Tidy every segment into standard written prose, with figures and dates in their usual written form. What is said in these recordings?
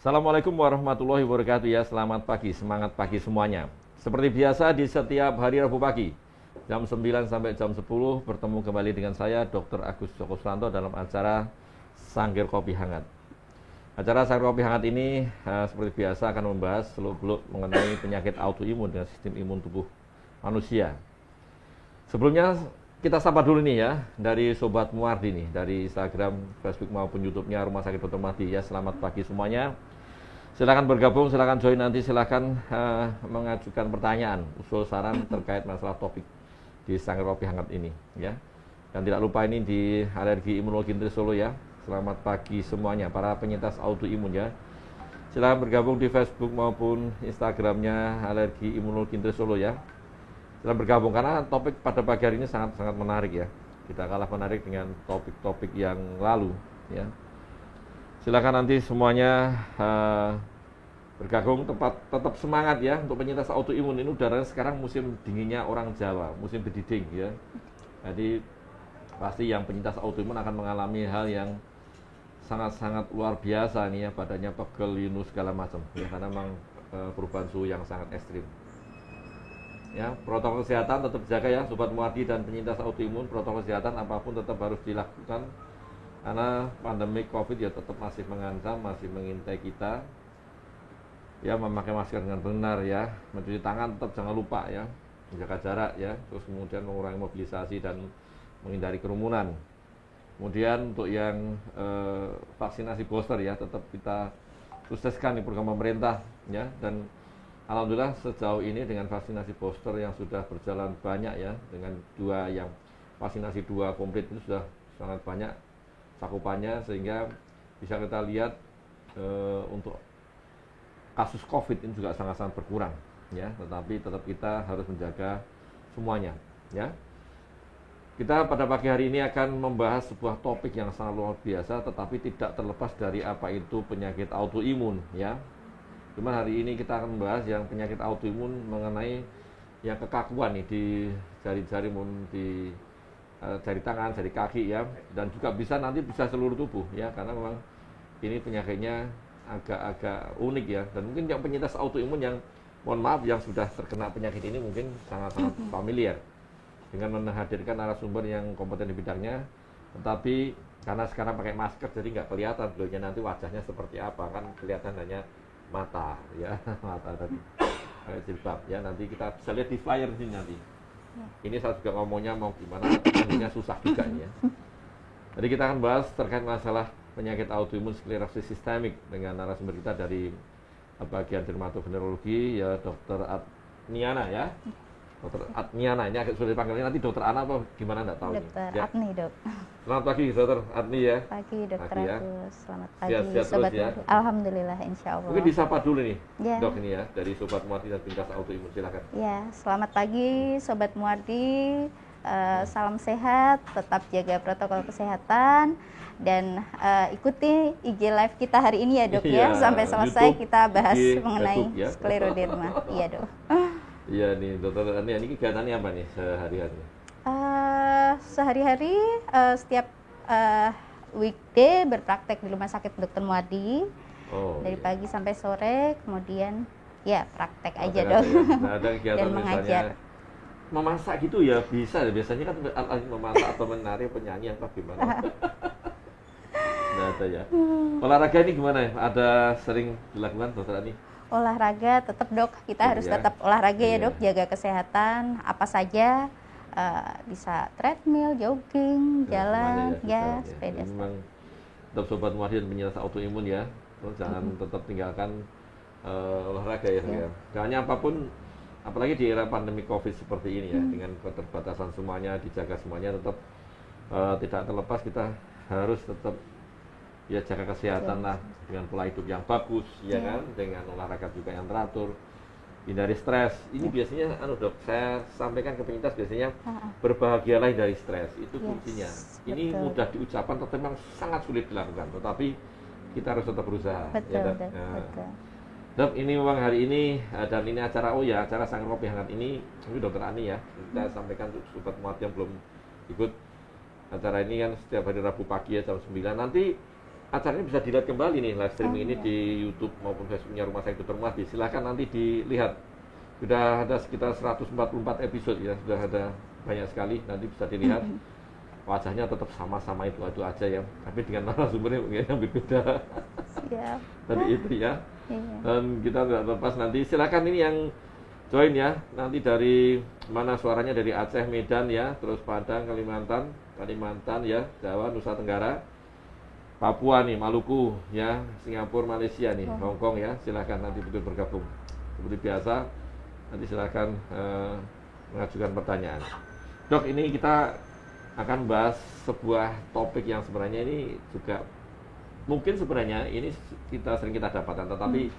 Assalamualaikum warahmatullahi wabarakatuh ya. Selamat pagi, semangat pagi semuanya. Seperti biasa di setiap hari Rabu pagi jam 9 sampai jam 10 bertemu kembali dengan saya Dr. Agus Joko Suranto dalam acara Sangkir Kopi Hangat. Acara Sangkir Kopi Hangat ini seperti biasa akan membahas seluk-beluk mengenai penyakit autoimun dan sistem imun tubuh manusia. Sebelumnya kita sapa dulu nih ya dari Sobat Muardi nih, dari Instagram, Facebook maupun YouTube-nya Rumah Sakit Dr. Muardi ya. Selamat pagi semuanya. Silakan bergabung, silakan join nanti, silakan mengajukan pertanyaan, usul saran terkait masalah topik di Sangkir Kopi Hangat ini ya. Dan tidak lupa ini di Alergi Imunologi Intri Solo ya. Selamat pagi semuanya para penyintas autoimun ya. Silakan bergabung di Facebook maupun Instagramnya Alergi Imunologi Intri Solo ya. Silakan bergabung karena topik pada pagi hari ini sangat menarik ya. Tidak kalah menarik dengan topik-topik yang lalu ya. Silakan nanti semuanya bergabung, tetap semangat ya untuk penyintas autoimun. Ini udaranya sekarang musim dinginnya orang Jawa, musim bediding ya. Jadi pasti yang penyintas autoimun akan mengalami hal yang sangat luar biasa nih ya, badannya pegel, linu segala macam ya, karena memang perubahan suhu yang sangat ekstrim. Ya, protokol kesehatan tetap jaga ya Sobat Muardi dan penyintas autoimun. Protokol kesehatan apapun tetap harus dilakukan karena pandemi COVID ya tetap masih mengancam, masih mengintai kita. Ya, memakai masker dengan benar ya, mencuci tangan tetap jangan lupa ya, menjaga jarak ya, terus kemudian mengurangi mobilisasi dan menghindari kerumunan. Kemudian untuk yang vaksinasi booster ya, tetap kita sukseskan di program pemerintah ya, dan alhamdulillah sejauh ini dengan vaksinasi booster yang sudah berjalan banyak ya, dengan vaksinasi 2 komplit itu sudah sangat banyak cakupannya, sehingga bisa kita lihat untuk kasus COVID ini juga sangat berkurang ya, tetapi tetap kita harus menjaga semuanya ya. Kita pada pagi hari ini akan membahas sebuah topik yang sangat luar biasa, tetapi tidak terlepas dari apa itu penyakit autoimun ya. Cuma hari ini kita akan membahas yang penyakit autoimun mengenai yang kekakuan nih di jari-jari maupun di jari tangan, jari kaki ya, dan juga nanti bisa seluruh tubuh ya, karena memang ini penyakitnya agak unik ya. Dan mungkin yang penyintas autoimun yang mohon maaf yang sudah terkena penyakit ini mungkin sangat familiar dengan menghadirkan narasumber yang kompeten di bidangnya, tetapi karena sekarang pakai masker jadi nggak kelihatan beliaunya nanti wajahnya seperti apa, kan kelihatan hanya mata ya mata tadi jilbab ya, nanti kita bisa lihat di flyer ini nanti. Ini saya juga ngomongnya mau gimana, nantinya susah juga ya. Jadi kita akan bahas terkait masalah penyakit autoimun sklerosis sistemik dengan narasumber kita dari bagian dermatovenerologi ya, Dr. Adniana ya. Dr. Adniana, ini agak sulit dipanggilnya nanti Dr. Ana apa gimana enggak tahu. Dr. Ya. Adni, Dok. Selamat pagi Dr. Adni ya. Pagi Dr. Ya. Agus. Selamat pagi Sehat Sobat terus, ya. Muardi. Alhamdulillah insya Allah. Mungkin disapa dulu nih Ya. Dok ini ya, dari Sobat Muardi dan penyintas autoimun, silakan. Ya, selamat pagi Sobat Muardi. Salam sehat, tetap jaga protokol kesehatan dan ikuti IG live kita hari ini ya Dok Iya, ya. Sampai selesai YouTube, kita bahas IG, mengenai Facebook, ya. skleroderma. Iya Dok. Iya nih Dr. Adni, ini kegiatannya apa nih sehari-hari? Sehari-hari setiap weekday berpraktek di Rumah Sakit Dr. Muardi. Dari Iya. pagi sampai sore, kemudian ya praktek aja Praktek Dok. aja ya. Nah, ada kegiatan Dan mengajar. misalnya memasak gitu ya bisa, biasanya kan memasak atau menari, penyanyi apa gimana? Nah, ada ya. Olahraga ini gimana ya? Ada sering dilakukan Dr. Ani? Olahraga tetap Dok, kita harus Ya. tetap olahraga ya Iya. Dok, jaga kesehatan apa saja, bisa treadmill, jogging, Ya, jalan, semuanya ya, bisa, sepeda. Jadi memang tetap Sobat Muardi dan penyintas autoimun ya, terus jangan tetap tinggalkan olahraga ya. Ya. Jangan apapun, apalagi di era pandemi COVID seperti ini ya, dengan keterbatasan semuanya, dijaga semuanya, tetap tidak terlepas kita harus tetap ya jaga kesehatan lah, dengan pola hidup yang bagus ya kan, dengan olahraga juga yang teratur, hindari stres. Ini biasanya Dok, saya sampaikan ke penyintas biasanya berbahagialah dari stres, itu kuncinya. Ini betul. mudah diucapkan tetapi memang sangat sulit dilakukan, tetapi kita harus tetap berusaha. Betul, Ya, Dok? Dok, Nah, betul. Dok, ini memang hari ini dan ini acara Sangkir Kopi Hangat ini Dr. Ani ya, kita sampaikan untuk Sobat Muardi yang belum ikut acara ini kan setiap hari Rabu pagi ya jam 9. Nanti acara ini bisa dilihat kembali nih, live streaming ini di YouTube maupun Facebooknya Rumah Sakit Dr. Muardi. Silahkan nanti dilihat. Sudah ada sekitar 144 episode ya, sudah ada banyak sekali. Nanti bisa dilihat. Wajahnya tetap sama-sama itu aja ya, tapi dengan narasumbernya mungkin yang berbeda. Siap. Tadi itu ya. Iya. Dan kita tidak lepas nanti. Silakan ini yang join ya. Nanti dari mana suaranya, dari Aceh, Medan ya, terus Padang, Kalimantan ya, Jawa, Nusa Tenggara, Papua nih, Maluku ya, Singapura, Malaysia nih, Hong Kong ya. Silakan nanti betul bergabung. Seperti biasa, nanti silakan mengajukan pertanyaan. Dok, ini kita akan bahas sebuah topik yang sebenarnya ini juga mungkin sebenarnya ini kita dapatkan, tetapi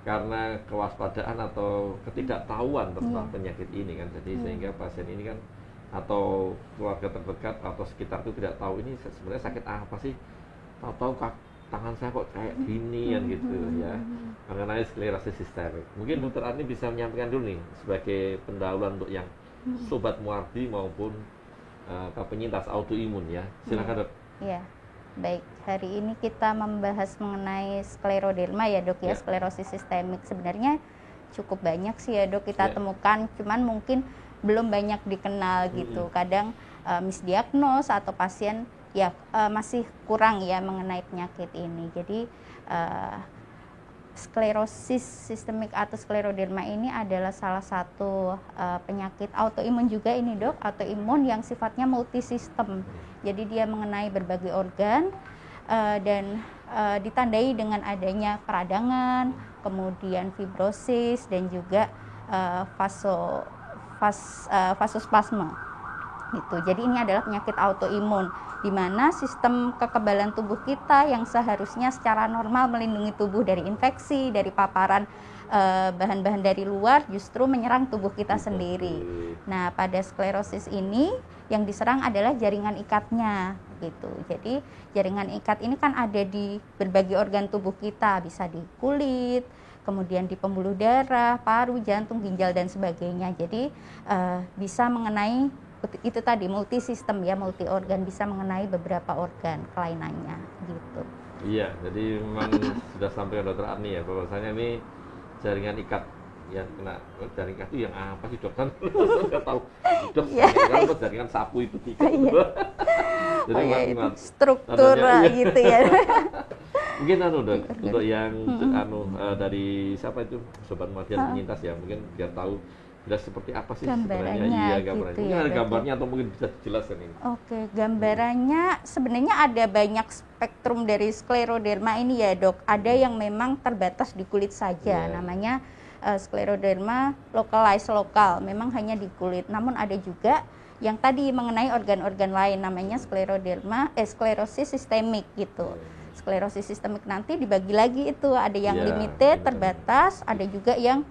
karena kewaspadaan atau ketidaktahuan tentang penyakit ini kan, jadi sehingga pasien ini kan atau keluarga terdekat atau sekitar itu tidak tahu ini sebenarnya sakit apa sih, tahu-tahu tangan saya kok kayak gini kan gitu ya, mengenai sklerosis sistemik. Mungkin Dokter Arni bisa menyampaikan dulu nih sebagai pendahuluan untuk yang Sobat Muardi maupun penyintas autoimun ya. Silakan Dok. Iya. Baik, hari ini kita membahas mengenai skleroderma ya Dok ya, sklerosis sistemik. Sebenarnya cukup banyak sih ya Dok kita temukan, cuman mungkin belum banyak dikenal gitu. Kadang misdiagnos atau pasien ya masih kurang ya mengenai penyakit ini. Jadi sklerosis sistemik atau skleroderma ini adalah salah satu penyakit autoimun juga ini Dok, autoimun yang sifatnya multisistem. Jadi dia mengenai berbagai organ dan ditandai dengan adanya peradangan, kemudian fibrosis dan juga vasospasme. Gitu. Jadi ini adalah penyakit autoimun di mana sistem kekebalan tubuh kita yang seharusnya secara normal melindungi tubuh dari infeksi, dari paparan bahan-bahan dari luar justru menyerang tubuh kita sendiri. Nah, pada sklerosis ini yang diserang adalah jaringan ikatnya gitu. Jadi jaringan ikat ini kan ada di berbagai organ tubuh kita, bisa di kulit, kemudian di pembuluh darah, paru, jantung, ginjal dan sebagainya. Jadi bisa mengenai itu tadi multisistem ya, multi organ, bisa mengenai beberapa organ kelainannya gitu. Iya, jadi memang sudah sampai Dokter Arni ya, bahwasanya ini jaringan ikat yang kena. Jaringan ikat itu yang apa sih Dok? Kan nggak tahu Dok, kalau jaringan sapu itu tiga. Jadi itu struktur gitu ya. Mungkin Dok, untuk yang dari siapa itu Sobat Muardi penyintas ya, mungkin biar tahu jelas seperti apa sih sebenarnya, iya gambarannya. Gitu mungkin ya, ada gambarnya atau mungkin bisa dijelaskan ini. Oke, gambarannya sebenarnya ada banyak spektrum dari skleroderma ini ya Dok. Ada yang memang terbatas di kulit saja, namanya skleroderma localized lokal, memang hanya di kulit. Namun ada juga yang tadi mengenai organ-organ lain, namanya sklerosis sistemik gitu. Sklerosis sistemik nanti dibagi lagi itu, ada yang limited, terbatas, ada juga yang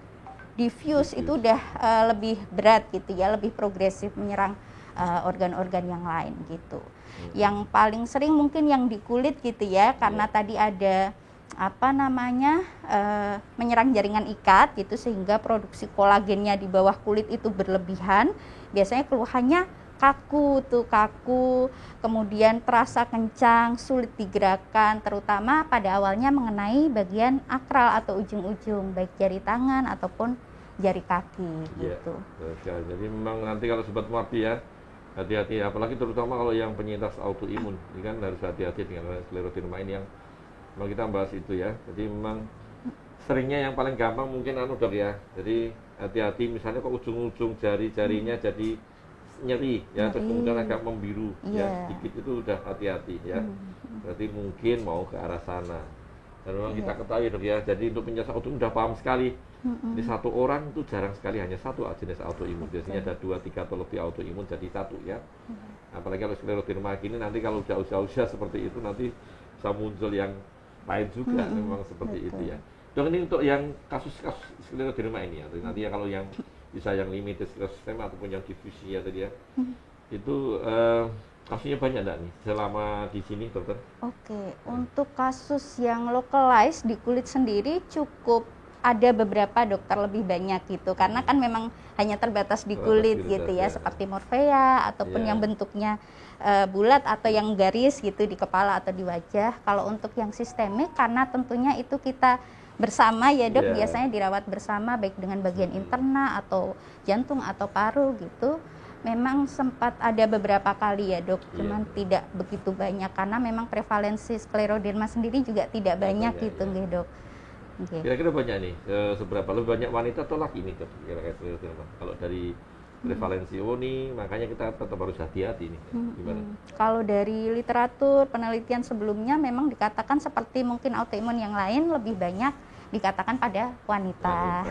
diffuse, itu udah lebih berat gitu ya, lebih progresif menyerang organ-organ yang lain gitu. Yang paling sering mungkin yang di kulit gitu ya, karena tadi ada menyerang jaringan ikat gitu, sehingga produksi kolagennya di bawah kulit itu berlebihan. Biasanya keluhannya kaku, kemudian terasa kencang, sulit digerakkan, terutama pada awalnya mengenai bagian akral atau ujung-ujung, baik jari tangan ataupun jari kaki gitu. Ya, jadi memang nanti kalau Sobat Muardi ya, hati-hati, apalagi terutama kalau yang penyintas autoimun, ini kan harus hati-hati dengan skleroderma ini yang memang kita bahas itu ya. Jadi memang seringnya yang paling gampang mungkin Dok ya. Jadi hati-hati, misalnya kok ujung-ujung jari-jarinya jadi nyeri ya, terus kemudian agak membiru ya, sedikit, itu udah hati-hati ya. Berarti mungkin mau ke arah sana. Dan memang kita ketahui Dok ya, jadi untuk penyintas autoimun udah paham sekali. Di satu orang itu jarang sekali hanya satu jenis autoimun. Biasanya ada 2, 3 atau lebih autoimun jadi satu ya. Apalagi kalau skleroderma gini, nanti kalau usia-usia seperti itu nanti bisa muncul yang lain juga. Memang seperti itu ya. Dok, ini untuk yang kasus-kasus skleroderma ini ya. Nanti ya kalau yang bisa yang limited sklerosis ataupun yang difusi ya tadi ya. Itu kasusnya banyak enggak nih selama di sini Dokter? Oke, untuk kasus yang localized di kulit sendiri cukup ada beberapa dokter lebih banyak gitu, karena kan memang hanya terbatas di kulit gitu ya, seperti morphea ataupun yang bentuknya bulat atau yang garis gitu di kepala atau di wajah. Kalau untuk yang sistemik, karena tentunya itu kita bersama ya dok, biasanya dirawat bersama baik dengan bagian interna atau jantung atau paru gitu. Memang sempat ada beberapa kali ya dok, cuman tidak begitu banyak karena memang prevalensi skleroderma sendiri juga tidak banyak gitu nggih dok. Kira-kira banyak nih, seberapa lebih banyak wanita atau laki nih dok, kira-kira skleroderma? Kalau dari prevalensi nih, makanya kita tetap harus hati-hati nih. Gimana? Kalau dari literatur penelitian sebelumnya memang dikatakan seperti mungkin autoimun yang lain lebih banyak dikatakan pada wanita.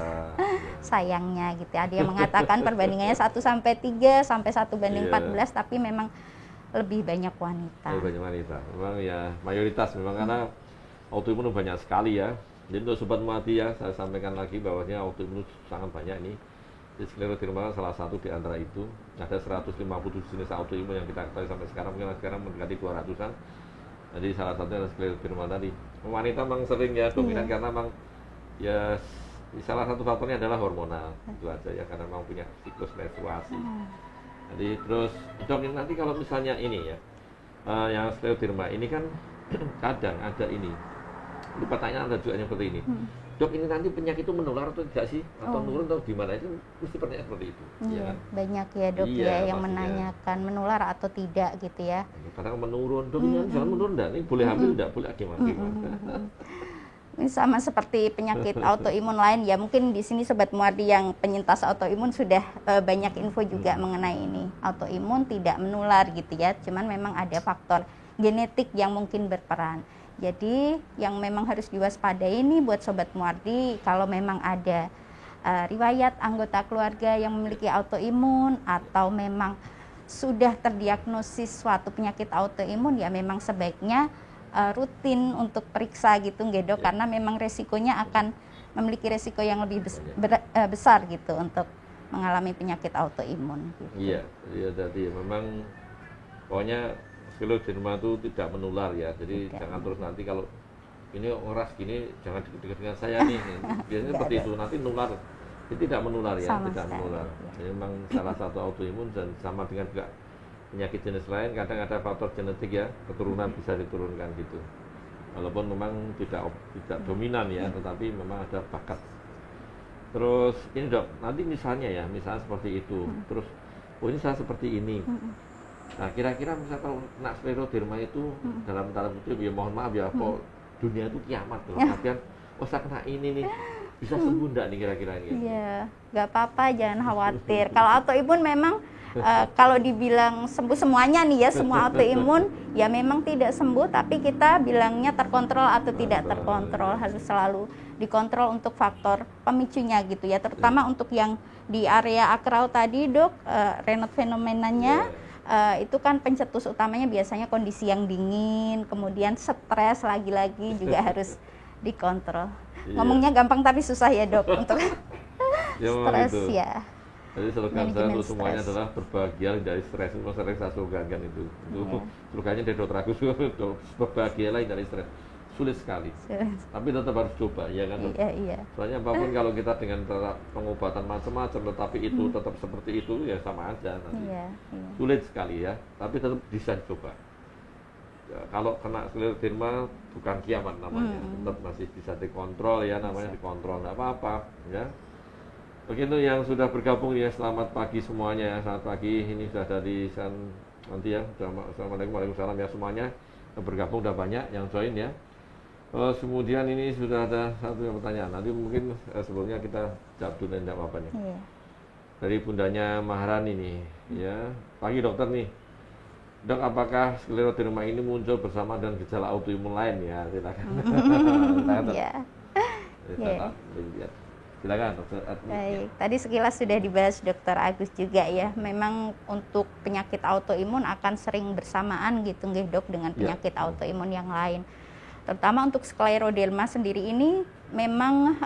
Sayangnya gitu. Ada yang mengatakan perbandingannya 1/3 sampai 1/14, tapi memang lebih banyak wanita. Lebih banyak wanita. Memang ya mayoritas memang karena autoimun banyak sekali ya. Jadi untuk sobat Muati ya, saya sampaikan lagi bahwasanya autoimun sangat banyak nih. Jadi skleroderma salah satu di antara itu. Ada 157 jenis autoimun yang kita ketahui sampai sekarang, mungkin sekarang mendekati 200-an. Jadi salah satunya adalah skleroderma tadi. Wanita memang sering ya dominan karena memang ya salah satu faktornya adalah hormonal itu aja ya, karena memang punya siklus menstruasi. Jadi terus dok, ini nanti kalau misalnya ini ya yang skleroderma ini kan kadang ada ini. Itu pertanyaan ada juga yang seperti ini. Dok, ini nanti penyakit itu menular atau tidak sih? Atau menurun atau gimana? Itu mesti pertanyaan seperti itu. Iya, kan? Banyak ya dok ya yang menanyakan menular atau tidak gitu ya. Kadang menurun, dok ini jangan menurun enggak? Ini boleh hamil enggak? Boleh gimana? Ini sama seperti penyakit autoimun lain ya. Mungkin di sini sobat Muardi yang penyintas autoimun sudah banyak info juga mengenai ini. Autoimun tidak menular gitu ya. Cuman memang ada faktor genetik yang mungkin berperan. Jadi yang memang harus diwaspadai ini buat sobat Muardi, kalau memang ada riwayat anggota keluarga yang memiliki autoimun atau memang sudah terdiagnosis suatu penyakit autoimun, ya memang sebaiknya rutin untuk periksa gitu nggih dok, karena memang resikonya akan memiliki resiko yang lebih besar gitu untuk mengalami penyakit autoimun gitu. Iya jadi memang pokoknya skleroderma itu tidak menular ya, jadi jangan terus nanti kalau ini ngeras gini jangan deket-deket dengan saya nih, biasanya seperti itu, nanti nular. Itu tidak menular ya, tidak menular. Jadi memang salah satu autoimun dan sama dengan juga penyakit jenis lain, kadang ada faktor genetik ya, keturunan bisa diturunkan gitu. Walaupun memang tidak dominan ya, tetapi memang ada bakat. Terus ini dok, nanti misalnya seperti itu, terus ini saya seperti ini. Nah kira-kira misalnya kalau kena skleroderma itu dalam tanda kutip ya mohon maaf ya, kok dunia itu kiamat loh. Artian, saya kena ini nih, bisa sembuh enggak nih kira-kira ini? Iya, nggak apa-apa, jangan khawatir. Kalau autoimun memang kalau dibilang sembuh semuanya nih ya, semua autoimun ya memang tidak sembuh, tapi kita bilangnya terkontrol atau tidak terkontrol, harus selalu dikontrol untuk faktor pemicunya gitu ya, terutama untuk yang di area akral tadi dok, Raynaud fenomenanya. Itu kan pencetus utamanya biasanya kondisi yang dingin, kemudian stres lagi-lagi juga harus dikontrol. Ngomongnya gampang tapi susah ya dok untuk stres ya. Jadi slogan saya untuk semuanya adalah berbahagia dari stres. Itu sering saya slogankan itu. Slogannya dari Dr. Agus, berbahagialah dari stres. Sulit sekali, tapi tetap harus coba ya kan. Iya. Soalnya apapun kalau kita dengan pengobatan macam-macam tetapi itu tetap seperti itu ya sama aja nanti. Sulit sekali ya, tapi tetap bisa coba ya, kalau kena skleroderma bukan kiamat namanya, tetap masih bisa dikontrol ya, namanya dikontrol, nggak apa-apa ya. Begitu yang sudah bergabung ya, selamat pagi semuanya ya, selamat pagi. Ini sudah dari nanti ya, assalamualaikum warahmatullahi wabarakatuh ya semuanya yang bergabung, udah banyak yang join ya. Kemudian ini sudah ada satu pertanyaan. Nanti mungkin sebelumnya kita jawab dulu, tidak apa-apa nih. Dari bundanya Maharani nih, ya. Pagi dokter nih. Dok, apakah skleroderma ini muncul bersama dengan gejala autoimun lain ya? Silakan. Silakan dokter. Baik, tadi sekilas sudah dibahas dokter Agus juga ya. Memang untuk penyakit autoimun akan sering bersamaan gitu nggih dok dengan penyakit autoimun yang lain. Terutama untuk skleroderma sendiri ini memang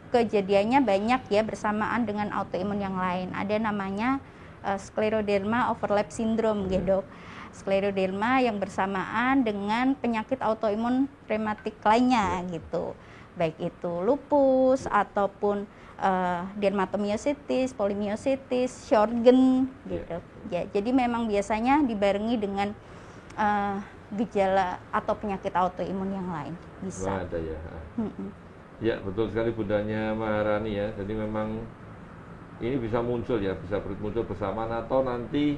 kejadiannya banyak ya bersamaan dengan autoimun yang lain. Ada namanya skleroderma overlap syndrome gitu dok. Skleroderma yang bersamaan dengan penyakit autoimun rematik lainnya gitu. baik itu lupus ataupun dermatomyositis, polimiositis, Sjögren gitu. Ya, jadi memang biasanya dibarengi dengan gejala atau penyakit autoimun yang lain bisa. Ada ya. Ya, betul sekali Bundanya Maharani ya. Jadi memang ini bisa muncul ya, bisa muncul bersamaan atau nanti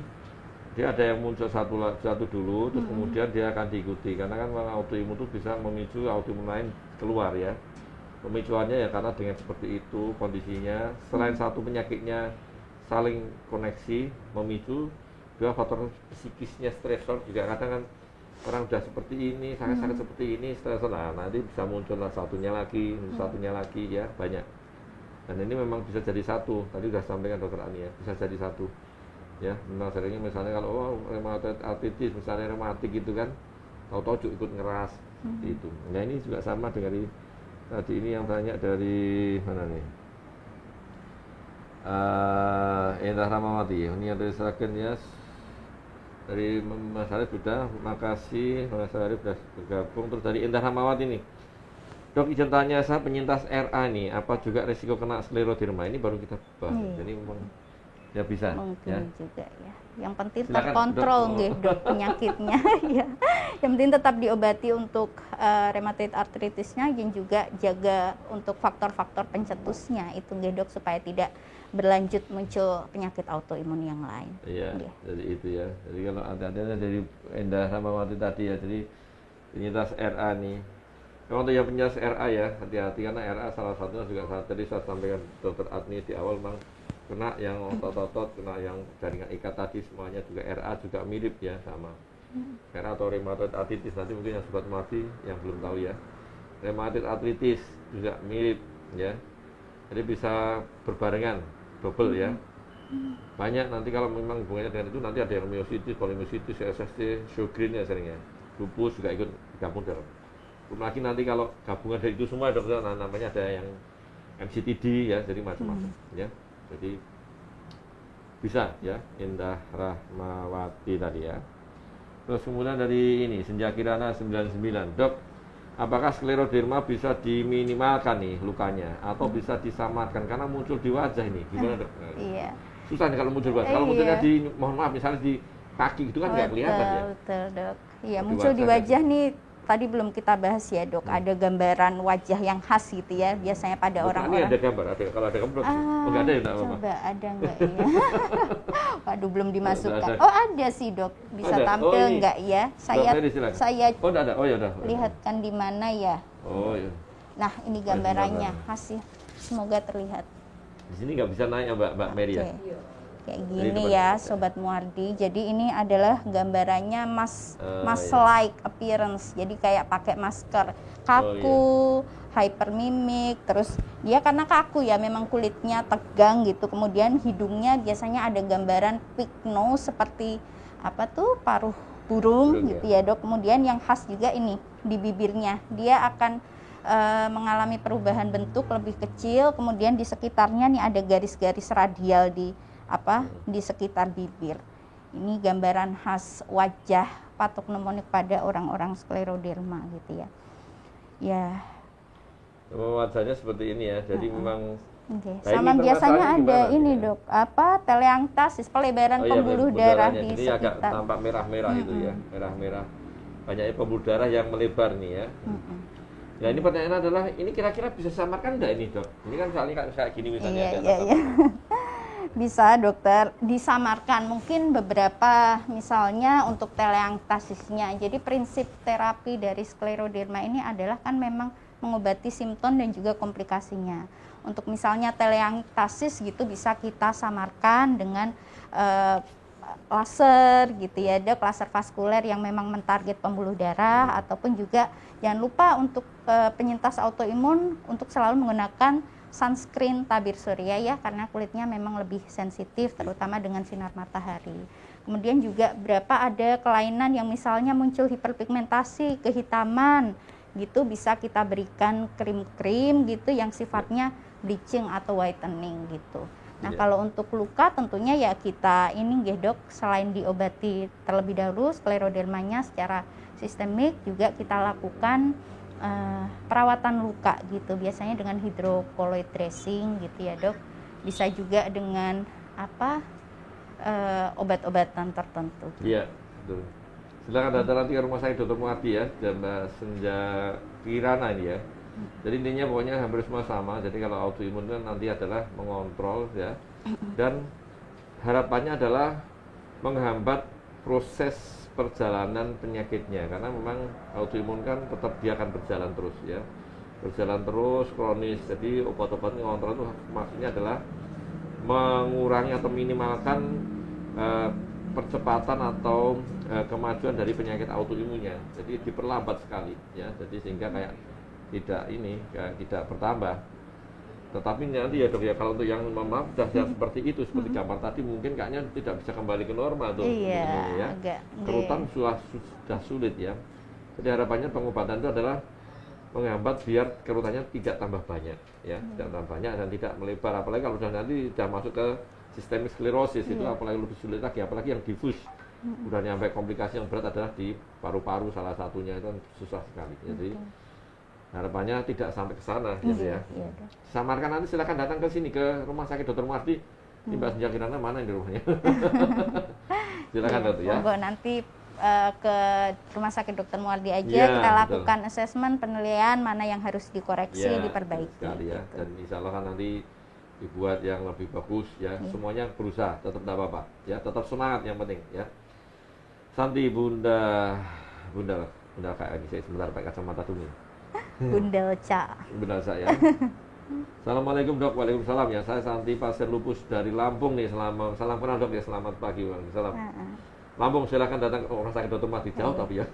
dia ada yang muncul satu dulu, terus kemudian dia akan diikuti. Karena kan autoimun itu bisa memicu autoimun lain keluar ya. Pemicuannya ya karena dengan seperti itu kondisinya, selain satu penyakitnya saling koneksi memicu, dua faktor psikisnya stresor juga kadang kan orang udah seperti ini, sakit-sakit seperti ini, stresor, nah nanti bisa muncul satunya lagi ya, banyak. Dan ini memang bisa jadi satu, tadi sudah sampaikan Dokter Ani ya, bisa jadi satu ya, memang seringnya misalnya kalau rheumatoid arthritis, misalnya rematik gitu kan, tahu-tahu juga ikut ngeras itu. Nah ini juga sama dengan tadi ini yang tanya dari mana nih? Endah Ramawati, ini yang diserahkan ya dari Mas Arif sudah, makasih Mas Arif sudah bergabung. Terus dari Endah Ramawati nih, Dok izin tanya, saya penyintas RA nih, apa juga risiko kena skleroderma? Ini baru kita bahas, jadi memang ya bisa mungkin ya. Juga ya. Yang penting Silakan, terkontrol Dok. nggih, Dok, penyakitnya ya. Yang penting tetap diobati untuk rheumatoid arthritisnya dan juga jaga untuk faktor-faktor pencetusnya itu nggih, Dok, supaya tidak berlanjut muncul penyakit autoimun yang lain. Iya, Nggih. jadi itu ya. Jadi kalau ada dari Endah Ramawati tadi ya, jadi penyintas RA nih. Kalau untuk yang penyintas RA ya, hati-hati karena RA salah satunya juga tadi saya sampaikan Dokter Adni di awal memang kena yang otot-otot, kena yang jaringan ikat tadi, semuanya juga RA juga mirip ya, sama RA atau rheumatoid arthritis. Nanti mungkin yang sobat mati yang belum tahu ya, rheumatoid arthritis juga mirip ya, jadi bisa berbarengan, double ya. Banyak nanti kalau memang hubungannya dengan itu, nanti ada yang myositis, polimiositis, SST, Sjögren ya seringnya, lupus juga ikut gabung dalam. Belum lagi nanti kalau gabungan dari itu semua dokter, namanya ada yang MCTD ya, jadi macam-macam ya. Jadi bisa ya, Endah Rahmawati tadi ya. Terus kemudian dari ini Senja Kirana 99, Dok, apakah skleroderma bisa diminimalkan nih lukanya atau bisa disamarkan karena muncul di wajah ini? Gimana, Dok? Iya. Susah nih kalau muncul di wajah. Kalau munculnya di, mohon maaf, misalnya di kaki gitu kan nggak kelihatan ya. Betul, Dok. Iya, Di muncul di wajah wajah nih. Tadi belum kita bahas ya, Dok. Ada gambaran wajah yang khas gitu ya, biasanya pada orang-orang. Ini ada gambar, kalau ada gambar. Oh, nggak ada ya, enggak apa-apa. Coba ada nggak ya? Waduh, belum dimasukkan. Ada. Oh, ada sih, Dok. Bisa Ada. tampil Oh, ini. nggak ya? Silakan. Saya Oh, enggak ada. Oh, ya udah. lihatkan di mana ya. Oh, iya. Nah, ini gambarannya, hasil. Semoga terlihat. Di sini nggak bisa naik ya, Mbak Mary ya. Oke. Kayak Jadi gini depan- ya, Sobat Muardi. Jadi ini adalah gambarannya mask iya. like appearance. Jadi kayak pakai masker kaku, hypermimic. Terus dia karena kaku ya, memang kulitnya tegang gitu. Kemudian hidungnya biasanya ada gambaran pig nose seperti apa tuh, paruh burung Burung, gitu ya, Dok. Kemudian yang khas juga ini di bibirnya. Dia akan mengalami perubahan bentuk lebih kecil. Kemudian di sekitarnya nih ada garis-garis radial di sekitar bibir. Ini gambaran khas wajah patognomonik pada orang-orang skleroderma gitu ya. Ya. Wajahnya seperti ini ya. Jadi memang Okay. Nah, Sama ini biasanya permasalahannya ada gimana ini, nih? Dok, teleangtasis, pelebaran pembuluh darah di Jadi agak sekitar. tampak merah-merah itu ya, merah-merah. Banyaknya pembuluh darah yang melebar nih ya. Nah, ini pertanyaan adalah, ini kira-kira bisa disamarkan enggak ini, Dok? Ini kan soalnya kayak gini misalnya. Iya. Bisa, Dokter, disamarkan. Mungkin beberapa, misalnya untuk teleangtasisnya. Jadi prinsip terapi dari skleroderma ini adalah kan memang mengobati simptom dan juga komplikasinya. Untuk misalnya teleangtasis gitu bisa kita samarkan dengan laser gitu ya, Dok, laser vaskuler yang memang mentarget pembuluh darah, ataupun juga jangan lupa untuk penyintas autoimun untuk selalu menggunakan sunscreen tabir surya ya, karena kulitnya memang lebih sensitif terutama dengan sinar matahari. Kemudian juga berapa ada kelainan yang misalnya muncul hiperpigmentasi, kehitaman gitu, bisa kita berikan krim-krim gitu yang sifatnya bleaching atau whitening gitu. Nah, kalau untuk luka tentunya ya kita ini nggih, Dok, selain diobati terlebih dahulu sklerodermanya secara sistemik, juga kita lakukan perawatan luka gitu, biasanya dengan hydrocolloid dressing gitu ya dok. Bisa juga dengan obat-obatan tertentu. Iya, betul. Silakan datang nanti ke rumah sakit Dr. Muardi ya, dan Mbak Senja Kirana ini ya. Jadi intinya pokoknya hampir semua sama. Jadi kalau autoimun kan nanti adalah mengontrol ya, dan harapannya adalah menghambat proses perjalanan penyakitnya, karena memang autoimun kan tetap dia akan berjalan terus ya, berjalan terus kronis. Jadi obat-obat mengontrol itu maksudnya adalah mengurangi atau minimalkan percepatan atau kemajuan dari penyakit autoimunnya. Jadi diperlambat sekali ya, jadi sehingga kayak tidak bertambah. Tetapi nanti ya dok ya, kalau untuk yang memang sudah seperti itu, seperti gambar tadi, mungkin kayaknya tidak bisa kembali ke normal tuh. Iya, ya. Kerutan sudah sulit ya. Jadi harapannya pengobatan itu adalah menghambat biar kerutannya tidak tambah banyak ya, tidak tambah banyak dan tidak melebar. Apalagi kalau sudah nanti sudah masuk ke sistemik sklerosis, itu apalagi lebih sulit lagi, apalagi yang difus. Udah sampai komplikasi yang berat adalah di paru-paru salah satunya, itu susah sekali. Jadi harapannya tidak sampai ke sana gitu ya. Samarkan nanti silakan datang ke sini ke rumah sakit Dr. Muardi. Ini Mbak Senja Kirana mana ini rumahnya? Silakan Dok ya. Nanti ke rumah sakit Dr. Muardi aja, kita lakukan asesmen, penilaian mana yang harus dikoreksi, diperbaiki. Sekali ya. Gitu. Dan insya Allah kan nanti dibuat yang lebih bagus ya. Semuanya berusaha, tetap tidak apa-apa ya, tetap semangat yang penting ya. Santi Bunda kayak ini, saya sebentar pakai kacamata dulu. Bunda Ocha. Bunda Ocha ya. Assalamualaikum dok, waalaikumsalam ya. Saya Santi, pasien lupus dari Lampung nih. Salam kenal dok ya, selamat pagi, waalaikumsalam. Lampung, silahkan datang ke rumah sakit Dr. Muardi, jauh tapi ya.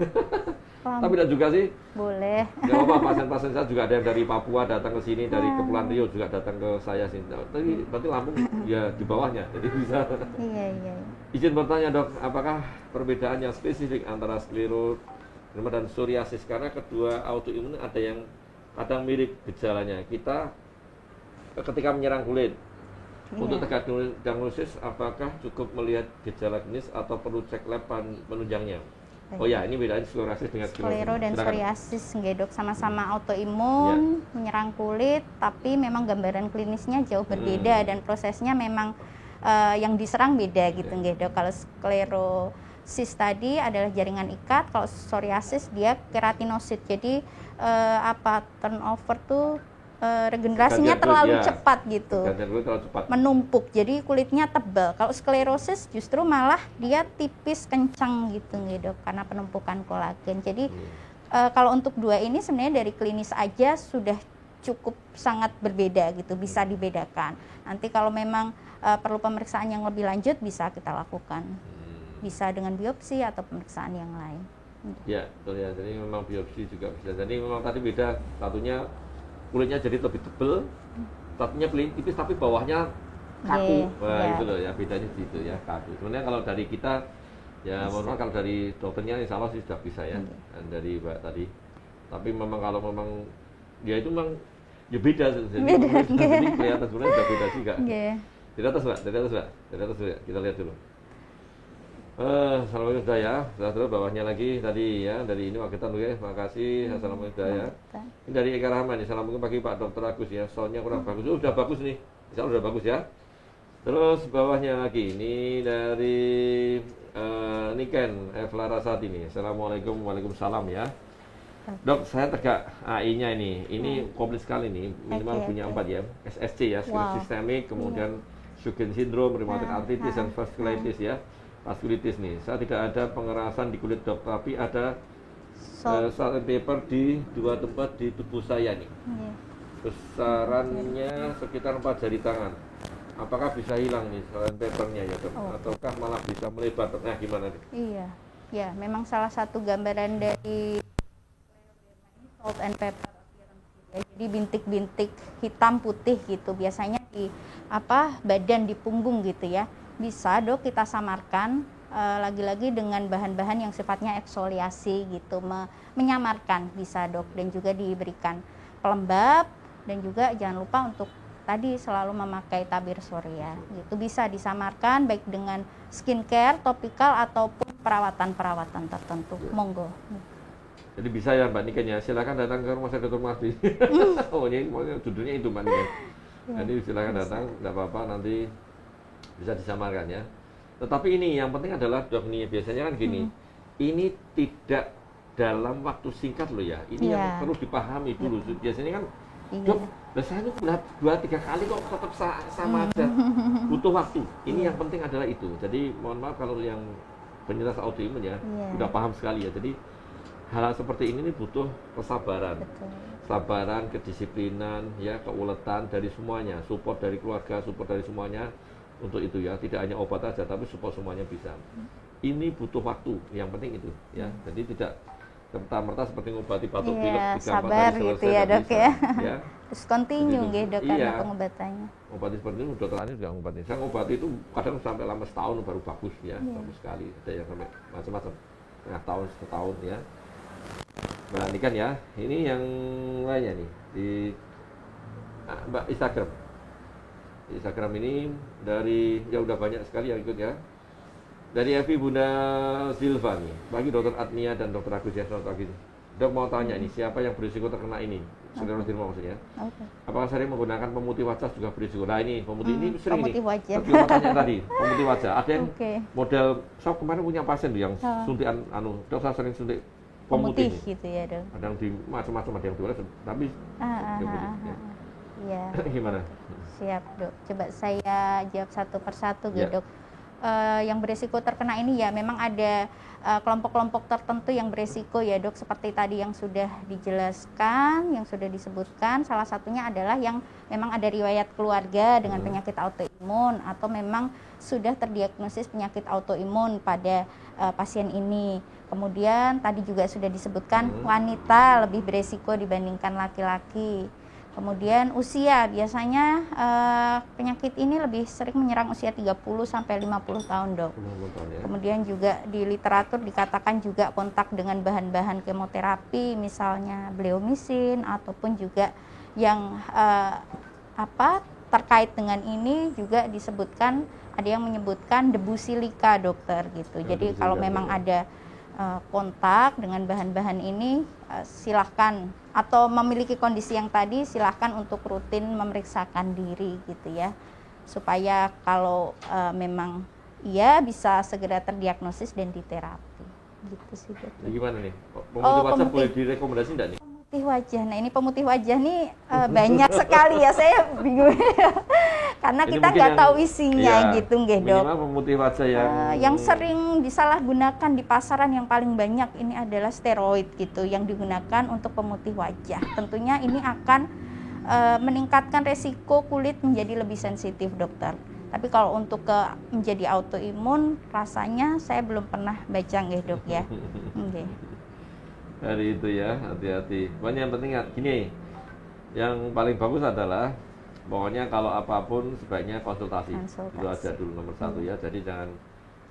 Tapi tidak juga sih. Boleh. Gak apa-apa, pasien-pasien saya juga ada yang dari Papua datang ke sini, dari Kepulauan Riau juga datang ke saya sini. Tapi berarti Lampung ya di bawahnya, jadi bisa. Iya. Izin bertanya dok, apakah perbedaan yang spesifik antara skleroderma dan psoriasis, karena kedua autoimun ada yang kadang mirip gejalanya. Kita ketika menyerang kulit, untuk tegak diagnosis apakah cukup melihat gejala klinis atau perlu cek lab penunjangnya? Oh ya, ini bedanya sklerosis dengan sklero dan psoriasis nggih dok, sama-sama autoimun menyerang kulit, tapi memang gambaran klinisnya jauh berbeda dan prosesnya memang yang diserang beda gitu nggih dok. Kalau sklerosis tadi adalah jaringan ikat, kalau psoriasis dia keratinosit. Jadi turnover tuh regenerasinya terlalu cepat gitu, menumpuk, jadi kulitnya tebal. Kalau sklerosis justru malah dia tipis kencang gitu nih dok, karena penumpukan kolagen. Jadi kalau untuk dua ini sebenarnya dari klinis aja sudah cukup sangat berbeda gitu, bisa dibedakan. Nanti kalau memang perlu pemeriksaan yang lebih lanjut bisa kita lakukan, bisa dengan biopsi atau pemeriksaan yang lain. Ya betul ya, jadi memang biopsi juga bisa. Jadi memang tadi beda, satunya kulitnya jadi lebih tebal, satunya tipis tapi bawahnya kaku. Itu loh ya, bedanya gitu ya, kaku. Sebenarnya kalau dari kita ya mohon maaf, kalau dari dokternya insya Allah sih sudah bisa ya, dari Mbak tadi. Tapi memang kalau memang ya itu memang ya beda, jadi kelihatan sebenarnya sudah beda juga. Dari atas Mbak, kita lihat dulu. Assalamualaikum ya, setelah bawahnya lagi tadi ya, dari ini wakitan dulu ya, terima kasih. Assalamualaikum ya. Ini dari Eka Rahman nih, assalamualaikum pagi Pak Dokter Agus ya, soundnya kurang bagus, sudah bagus nih, insya Allah sudah bagus ya. Terus bawahnya lagi, ini dari Niken Evla Rasati nih, assalamualaikum, waalaikumsalam ya. Dok, saya tegak AI-nya ini komplit sekali nih, minimal punya 4 ya, SSC ya, sistemik, kemudian Sjögren syndrome, rheumatoid arthritis, dan vasculitis ya. Vasculitis nih, saya tidak ada pengerasan di kulit dok, tapi ada salt and pepper di 2 tempat di tubuh saya nih. Besarannya sekitar 4 jari tangan. Apakah bisa hilang nih salt and peppernya ya dok? Ataukah malah bisa melebar dok? Nah gimana nih? Iya, ya memang salah satu gambaran dari salt and pepper. Jadi bintik-bintik hitam putih gitu, biasanya di badan, di punggung gitu ya. Bisa dok kita samarkan lagi-lagi dengan bahan-bahan yang sifatnya eksfoliasi gitu, menyamarkan bisa dok, dan juga diberikan pelembab, dan juga jangan lupa untuk tadi selalu memakai tabir surya gitu, bisa disamarkan baik dengan skincare topikal ataupun perawatan tertentu. Monggo. Jadi bisa ya Mbak Niken ya, silakan datang ke rumah saya Dr. Mardi. Oh ini judulnya itu Mbak Niken. Jadi silakan datang, nggak apa-apa, nanti bisa disamarkan ya. Tetapi ini yang penting adalah dok nih biasanya kan gini, ini tidak dalam waktu singkat loh ya. Ini yang perlu dipahami dulu. Biasanya kan dok, biasanya itu 2-3 kali kok tetap sama aja. Butuh waktu. Ini yang penting adalah itu. Jadi mohon maaf kalau yang penyintas autoimun ya, udah paham sekali ya. Jadi hal seperti ini nih butuh kesabaran. Kesabaran, kedisiplinan, ya, keuletan dari semuanya, support dari keluarga, support dari semuanya untuk itu ya. Tidak hanya obat aja, tapi support semuanya bisa. Ini butuh waktu, yang penting itu ya. Jadi tidak serta-merta seperti ngobati batuk pilek, sabar gitu ya dok ya. Ya. Terus continue gitu dok karena pengobatannya. Obati seperti itu, dokter Ani juga ngobati. Saya ngobati itu kadang sampai lama setahun baru bagus ya, bagus sekali. Ada yang sampai macam-macam, setengah tahun, setahun ya. Nah ini kan ya, ini yang lainnya nih di Mbak Instagram. Di Instagram ini dari ya udah banyak sekali yang ikut ya. Dari Evi Bunda Silva nih, bagi dokter Adnia dan dokter Agus ya, dokter Agus. Dok mau tanya nih, siapa yang berisiko terkena ini? Scleroderma maksudnya. Apakah sering menggunakan pemutih wajah juga berisiko? Nah ini pemutih ini sering pemutih wajah. Tanya tadi, pemutih wajah. Ada yang model, saya kemarin punya pasien yang suntikan, dok saya sering suntik pemutih gitu ya dok. Ada yang di macam-macam, ada yang di tapi iya. Gimana? Siap dok. Coba saya jawab satu persatu dok. Yang beresiko terkena ini ya memang ada kelompok-kelompok tertentu yang beresiko ya dok, seperti tadi yang sudah dijelaskan, yang sudah disebutkan. Salah satunya adalah yang memang ada riwayat keluarga dengan penyakit autoimun atau memang sudah terdiagnosis penyakit autoimun pada pasien ini. Kemudian tadi juga sudah disebutkan wanita lebih beresiko dibandingkan laki-laki. Kemudian usia, biasanya penyakit ini lebih sering menyerang usia 30 sampai 50 tahun, dok. Kemudian juga di literatur dikatakan juga kontak dengan bahan-bahan kemoterapi, misalnya bleomisin ataupun juga yang terkait dengan ini juga disebutkan, ada yang menyebutkan debu silika, dokter gitu. Jadi kalau memang ada kontak dengan bahan-bahan ini, silahkan, atau memiliki kondisi yang tadi, silahkan untuk rutin memeriksakan diri gitu ya, supaya kalau memang iya bisa segera terdiagnosis dan diterapi gitu sih. Nah, gimana nih? Pemutih wajah boleh direkomendasi enggak nih? Pemutih wajah, nah ini pemutih wajah nih banyak sekali ya, saya bingung karena kita nggak tahu isinya gitu nggih dok. Minimal pemutih wajah yang sering disalahgunakan di pasaran yang paling banyak ini adalah steroid gitu yang digunakan untuk pemutih wajah. Tentunya ini akan meningkatkan resiko kulit menjadi lebih sensitif, dokter. Tapi kalau untuk menjadi autoimun, rasanya saya belum pernah baca nggih dok ya. Okay. Dari itu ya, hati-hati. Pokoknya yang penting gini, yang paling bagus adalah pokoknya kalau apapun sebaiknya konsultasi. Itu aja dulu nomor satu ya. Jadi jangan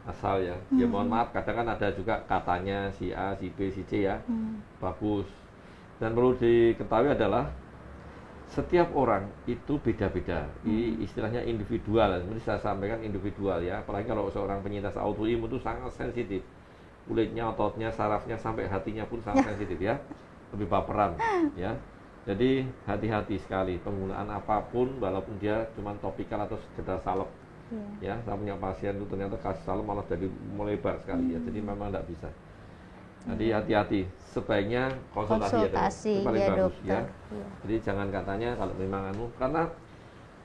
asal ya. Ya mohon maaf, kadang kan ada juga katanya si A, si B, si C ya. Bagus. Dan perlu diketahui adalah setiap orang itu beda-beda. Istilahnya individual. Seperti saya sampaikan individual ya. Apalagi kalau seorang penyintas autoimun itu sangat sensitif. Kulitnya, ototnya, sarafnya, sampai hatinya pun sangat sensitif ya. Lebih baperan ya. Jadi hati-hati sekali penggunaan apapun, walaupun dia cuma topikal atau sekedar salep. Ya, saya punya pasien itu ternyata kasih salep malah jadi melebar sekali ya. Jadi memang tidak bisa. Jadi hati-hati, sebaiknya konsultasi ya, itu paling bagus dokter. Ya. Jadi jangan katanya kalau memang karena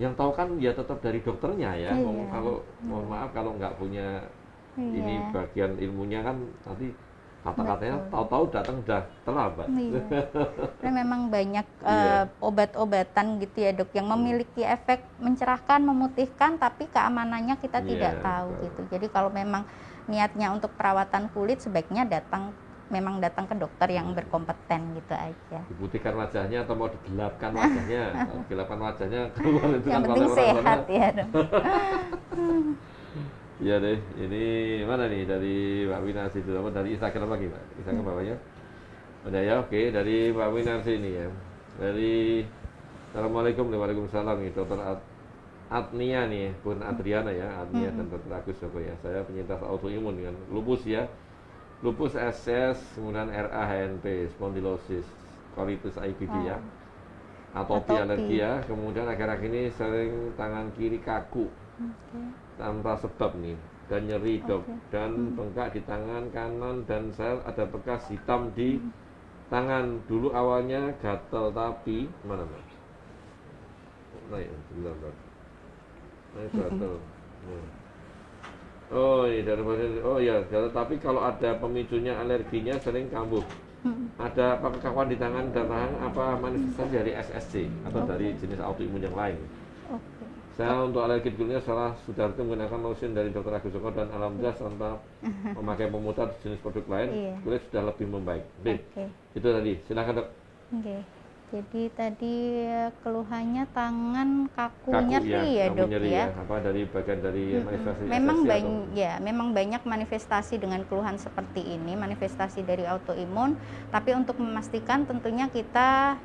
yang tahu kan ya tetap dari dokternya ya. Kalau mohon maaf kalau nggak punya ini bagian ilmunya kan nanti kata-katanya tahu-tahu datang udah terlambat. Karena memang banyak obat-obatan gitu ya dok yang memiliki efek mencerahkan, memutihkan, tapi keamanannya kita tidak tahu gitu. Jadi kalau memang niatnya untuk perawatan kulit, sebaiknya datang ke dokter yang berkompeten gitu aja. Diputihkan wajahnya atau mau digelapkan wajahnya? Digelapkan wajahnya keluar itu yang penting sehat ya dok. Iya deh, ini mana nih dari Mbak Winarsi itu, dari Instagram lagi Mbak, Instagram bawahnya. Udah ya, oke, dari Mbak Winarsi ini ya. Dari Assalamualaikum, Waalaikumsalam nih, dokter Adnia nih, Bun Adriana ya, Adnia dan dokter Agus Joko ya. Saya penyintas autoimun dengan lupus ya. lupus SCS, kemudian RA-HNP, spondylosis, colitis IBD ya, atopi alergi ya, kemudian akhir-akhir ini sering tangan kiri kaku tanpa sebab nih, dan nyeri dok, dan bengkak di tangan kanan, dan saya ada bekas hitam di tangan. Dulu awalnya gatal tapi mana Mbak? Nah, ya, sebentar. Nah, gatal. Oh, ini dari oh ya, tapi kalau ada pemicunya alerginya sering kambuh. Ada apa kekakuan di tangan dan rahang, apa manifestasi dari SSC atau dari jenis autoimun yang lain? Saya untuk alergi kulitnya sudah menggunakan lotion dari Dr. Agus Joko dan alhamdulillah tanpa memakai pemutar jenis produk lain, kulit sudah lebih membaik. Itu tadi, silakan dok. Jadi tadi keluhannya tangan kaku nyeri ya dok nyeri ya. Apa dari bagian dari manifestasi? Memang banyak manifestasi dengan keluhan seperti ini, manifestasi dari autoimun. Tapi untuk memastikan tentunya kita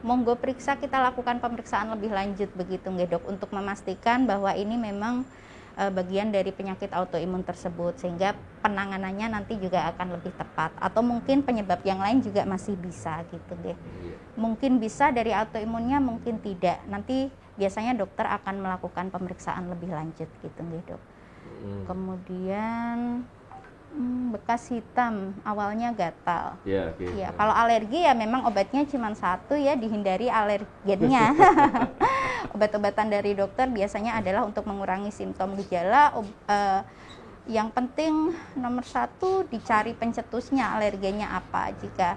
monggo periksa, kita lakukan pemeriksaan lebih lanjut begitu nggak dok, untuk memastikan bahwa ini memang bagian dari penyakit autoimun tersebut, sehingga penanganannya nanti juga akan lebih tepat, atau mungkin penyebab yang lain juga masih bisa gitu deh. Mungkin bisa dari autoimunnya, mungkin tidak. Nanti biasanya dokter akan melakukan pemeriksaan lebih lanjut gitu deh dok. Kemudian bekas hitam, awalnya gatal. Kalau alergi ya memang obatnya cuma satu ya, dihindari alergennya. Obat-obatan dari dokter biasanya adalah untuk mengurangi simptom gejala. Yang penting nomor satu dicari pencetusnya, alergennya apa. Jika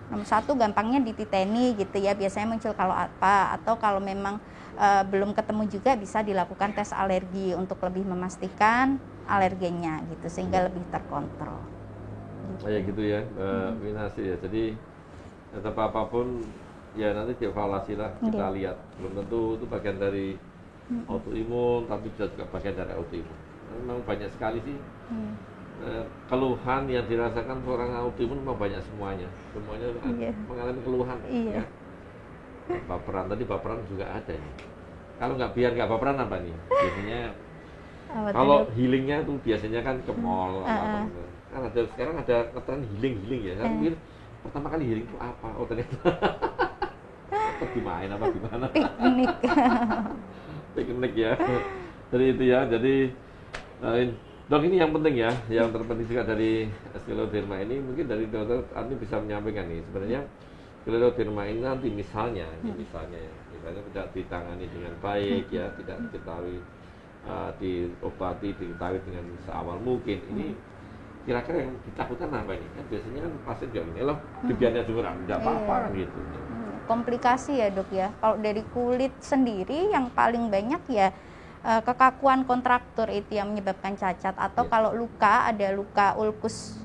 nomor satu gampangnya dititeni gitu ya, biasanya muncul kalau apa, atau kalau memang belum ketemu juga bisa dilakukan tes alergi untuk lebih memastikan alergennya gitu, sehingga lebih terkontrol. Ya gitu ya, Winasi ya. Jadi apapun ya nanti dievaluasi lah, kita lihat. Belum tentu itu bagian dari autoimun, tapi juga bagian dari autoimun. Memang banyak sekali sih keluhan yang dirasakan seorang autoimun, memang banyak semuanya mengalami keluhan. Ya. Baperan juga ada nih. Kalau biar nggak baperan apa nih? Biasanya kalau healingnya tuh biasanya kan ke mall kan ada, sekarang ada ngetren healing ya. Saya pikir pertama kali healing itu apa? Oh ternyata pergi main apa gimana? Piknik ya. Jadi itu ya. Jadi dok, ini yang penting ya, yang terpenting juga dari Scleroderma ini, mungkin dari dokter Ani bisa menyampaikan nih, sebenarnya Scleroderma ini nanti misalnya tidak ditangani dengan baik ya, tidak diketahui diobati, diketahui dengan seawal mungkin, ini kira-kira yang ditakutkan apa ini? Kan biasanya kan pasien bilang ini loh, gebiarnya juga tidak apa-apa kan gitu. Komplikasi ya dok ya. Kalau dari kulit sendiri yang paling banyak ya kekakuan kontraktur itu yang menyebabkan cacat, atau kalau luka, ada luka ulkus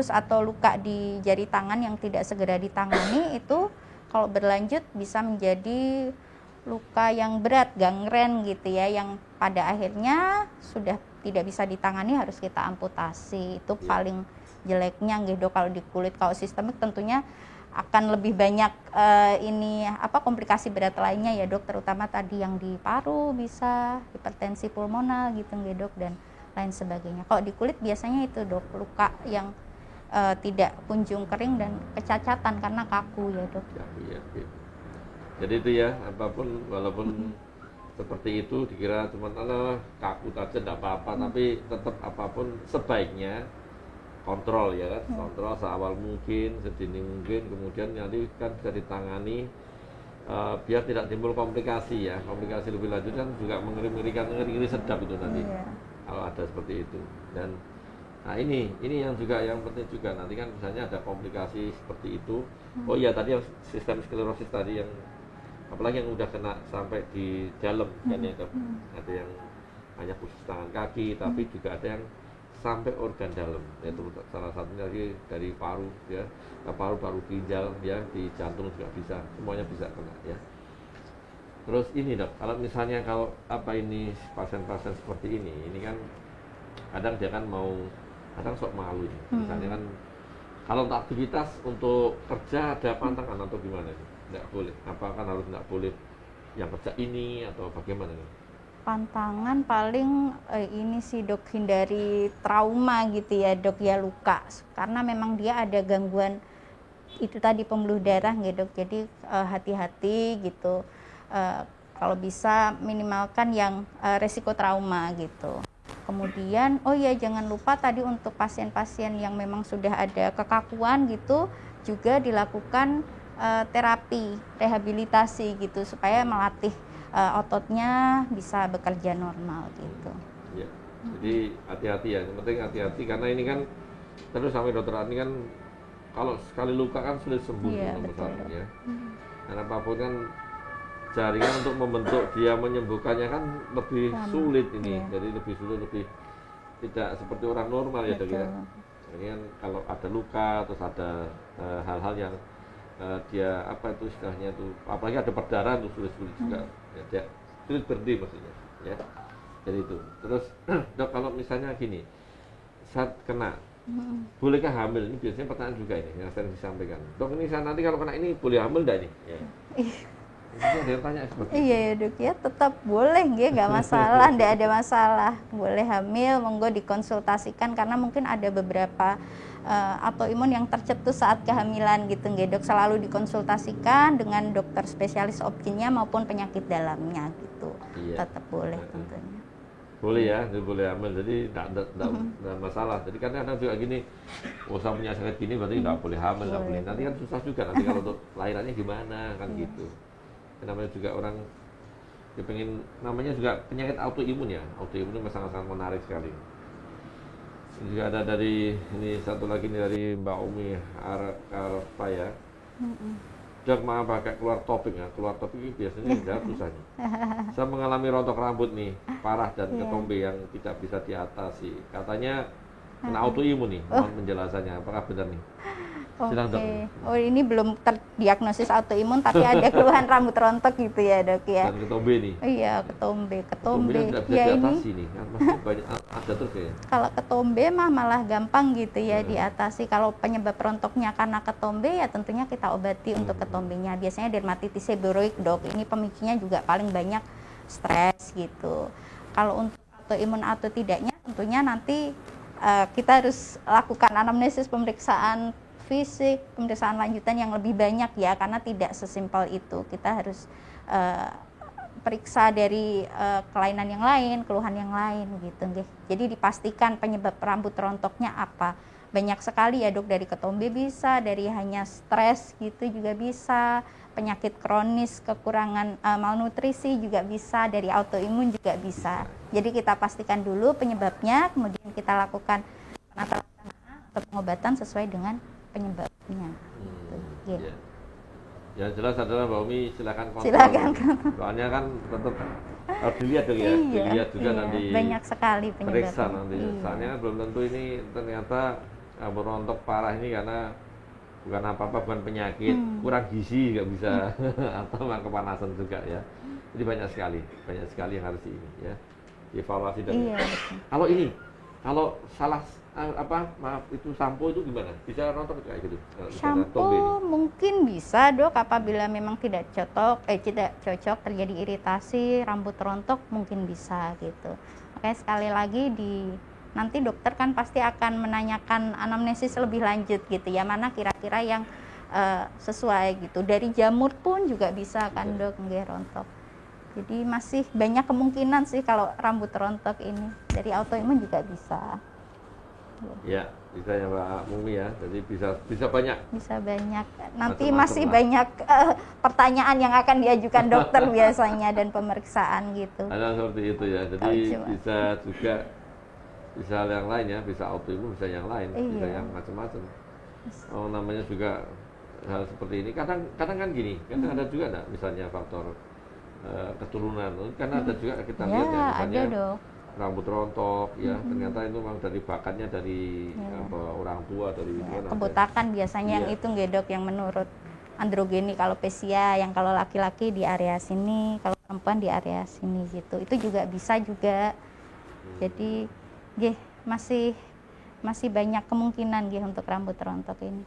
atau luka di jari tangan yang tidak segera ditangani, itu kalau berlanjut bisa menjadi luka yang berat, gangren gitu ya, yang pada akhirnya sudah tidak bisa ditangani, harus kita amputasi. Itu paling jeleknya gitu kalau di kulit. Kalau sistemik tentunya akan lebih banyak komplikasi berat lainnya ya dok, terutama tadi yang di paru, bisa hipertensi pulmonal gitu dok, dan lain sebagainya. Kalau di kulit biasanya itu dok, luka yang tidak kunjung kering dan kecacatan karena kaku ya dok. Jadi itu ya, apapun walaupun seperti itu dikira cuma kaku saja tidak apa-apa, tapi tetap apapun sebaiknya kontrol ya kan, kontrol seawal mungkin, sedini mungkin, kemudian nanti kan bisa ditangani biar tidak timbul komplikasi ya. Komplikasi lebih lanjut kan juga mengeri-ngerikan, ngeri-ngeri sedap itu nanti kalau ada seperti itu. Dan nah ini yang juga yang penting juga, nanti kan misalnya ada komplikasi seperti itu. Oh iya, tadi yang sistem sklerosis tadi, yang apalagi yang udah kena sampai di dalam kan ya, ada yang hanya khusus tangan kaki, tapi juga ada yang sampai organ dalam, yaitu salah satunya lagi dari paru ya, paru ginjal ya, di jantung juga bisa, semuanya bisa kena ya. Terus ini dok, kalau misalnya ini pasien-pasien seperti ini kan kadang dia kan kadang sok malu ya. Misalnya kan kalau untuk aktivitas, untuk kerja ada pantangan atau gimana nih? Nggak boleh, apa kan harus nggak boleh yang kerja ini atau bagaimana nih? Pantangan paling ini sih dok, hindari trauma gitu ya dok ya, luka, karena memang dia ada gangguan itu tadi pembuluh darah gitu dok, jadi hati-hati gitu. Kalau bisa minimalkan yang resiko trauma gitu. Kemudian oh ya jangan lupa tadi untuk pasien-pasien yang memang sudah ada kekakuan gitu juga dilakukan terapi rehabilitasi gitu supaya melatih ototnya bisa bekerja normal gitu. Ya. Jadi hati-hati ya, yang penting hati-hati karena ini kan terus sampai dokter Ani kan kalau sekali luka kan sulit sembuh nomor satu ya. Dan apapun kan jaringan untuk membentuk dia menyembuhkannya kan lebih sulit ini, jadi lebih sulit, lebih tidak seperti orang normal ya dok ya. Ini kan kalau ada luka terus ada hal-hal yang dia apa itu istilahnya itu, apalagi ada perdarahan itu sulit juga ya, dia sulit berhenti maksudnya ya. Jadi itu terus dok, kalau misalnya gini saat kena bolehkah hamil, ini biasanya pertanyaan juga ini yang sering disampaikan dok, ini saya nanti kalau kena ini boleh hamil enggak ini ya. Ada tanya iya ya dok ya, tetap boleh nggak masalah, nggak ada masalah, boleh hamil, monggo dikonsultasikan karena mungkin ada beberapa autoimun yang tercetus saat kehamilan gitu nggak dok, selalu dikonsultasikan dengan dokter spesialis obstetria maupun penyakit dalamnya gitu. Iya. Tetap boleh tentunya. Boleh ya, jadi boleh hamil, jadi tidak masalah. Jadi kadang-kadang juga gini, saya punya sakit gini berarti tidak boleh hamil, nggak boleh. Nanti kan susah juga nanti kalau untuk lahirannya gimana kan gitu. Namanya juga orang dia pengen, namanya juga penyakit autoimun ya, autoimun itu sangat-sangat menarik sekali. Ini juga ada dari ini satu lagi nih dari Mbak Umi Arfa ya. Dok maaf pakai keluar topik ya, keluar topik ini biasanya jawab susah nih. Saya mengalami rontok rambut nih parah dan ketombe yang tidak bisa diatasi. Katanya kena autoimun nih, mohon penjelasannya apakah benar nih? Silakan dok. Oh ini belum terdiagnosis autoimun tapi ada keluhan rambut rontok gitu ya dok ya. Dan ketombe nih. Iya ketombe. Ketombe tidak bisa diatasi nih, kan masih banyak ada terus ya. Kalau ketombe mah malah gampang gitu ya diatasi. Kalau penyebab rontoknya karena ketombe ya tentunya kita obati untuk ketombenya. Biasanya dermatitis seborrheic dok. Ini pemicunya juga paling banyak stres gitu. Kalau untuk autoimun atau tidaknya tentunya nanti kita harus lakukan anamnesis, pemeriksaan fisik, pemeriksaan lanjutan yang lebih banyak ya, karena tidak sesimpel itu. Kita harus periksa dari kelainan yang lain, keluhan yang lain gitu nggih. Jadi dipastikan penyebab rambut rontoknya apa. Banyak sekali ya dok, dari ketombe bisa, dari hanya stres gitu juga bisa, penyakit kronis, kekurangan malnutrisi juga bisa, dari autoimun juga bisa. Jadi kita pastikan dulu penyebabnya, kemudian kita lakukan penata laksanaan atau pengobatan sesuai dengan penyebabnya. Ya. Yang jelas adalah Mbak Umi silakan kontrol. Silakan. Soalnya kan tetap harus dilihat dong ya, dilihat juga nanti. Banyak sekali penyebabnya. Periksa nanti. Soalnya belum tentu ini ternyata berontok parah ini karena bukan apa-apa, bukan penyakit, kurang gizi nggak bisa atau kepanasan juga ya. Jadi banyak sekali yang harus dievaluasi dan. Kalau ini, kalau salah maaf itu sampo itu gimana? Bisa rontok kayak gitu? Sampo mungkin bisa dok, apabila memang tidak cocok terjadi iritasi, rambut rontok mungkin bisa gitu. Oke, sekali lagi nanti dokter kan pasti akan menanyakan anamnesis lebih lanjut gitu ya, mana kira-kira yang sesuai gitu. Dari jamur pun juga bisa kan dok nggih rontok. Jadi masih banyak kemungkinan sih kalau rambut rontok ini. Dari autoimun juga bisa. Ya, bisa ya Mbak Mumi ya. Jadi bisa banyak. Bisa banyak. Nanti masih banyak pertanyaan yang akan diajukan dokter biasanya dan pemeriksaan gitu. Ada seperti itu ya. Jadi bisa juga bisa yang lain ya, bisa autoimun, bisa yang lain, bisa yang macam-macam. Oh, namanya juga hal seperti ini. Kadang kan gini, kadang ada juga enggak misalnya faktor keturunan. Karena ada juga kita lihat ya misalnya ada dok. Rambut rontok ya, ternyata itu memang dari bakatnya dari orang tua, dari kebotakan biasanya yang itu nggak dok, yang menurut androgeni, kalau pesia yang kalau laki-laki di area sini, kalau perempuan di area sini gitu, itu juga bisa juga. Jadi masih banyak kemungkinan untuk rambut rontok ini.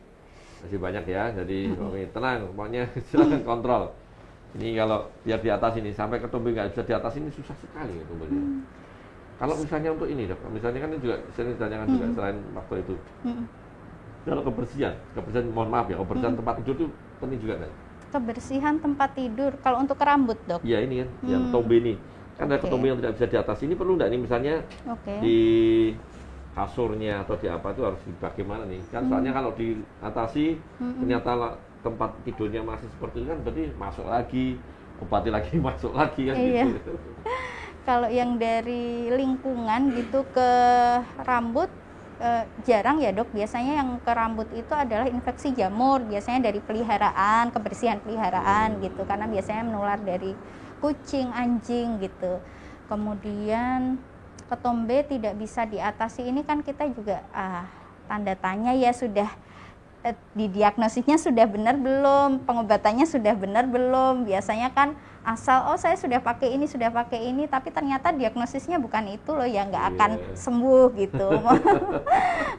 Masih banyak ya, jadi tenang, pokoknya silakan kontrol. Ini kalau biar di atas ini sampai ketombe nggak bisa di atas ini susah sekali ketombe. Kalau misalnya untuk ini dok, misalnya kan ini juga sering ditanyakan juga selain faktor itu. Kalau kebersihan mohon maaf ya, kebersihan tempat tidur itu penting juga kan? Kebersihan tempat tidur, kalau untuk rambut dok? Iya ini kan, yang ketombe ini. Kan ada ketombe yang tidak bisa di atas, ini perlu nggak nih misalnya di kasurnya atau di apa itu harus bagaimana nih? Kan soalnya kalau diatasi ternyata tempat tidurnya masih seperti itu kan berarti masuk lagi, obati lagi, masuk lagi kan gitu. Kalau yang dari lingkungan gitu ke rambut jarang ya dok, biasanya yang ke rambut itu adalah infeksi jamur, biasanya dari peliharaan, kebersihan peliharaan gitu, karena biasanya menular dari kucing, anjing gitu. Kemudian ketombe tidak bisa diatasi, ini kan kita juga tanda tanya ya, sudah didiagnosisnya sudah benar belum, pengobatannya sudah benar belum. Biasanya kan asal saya sudah pakai ini, tapi ternyata diagnosisnya bukan itu loh, ya nggak akan sembuh gitu.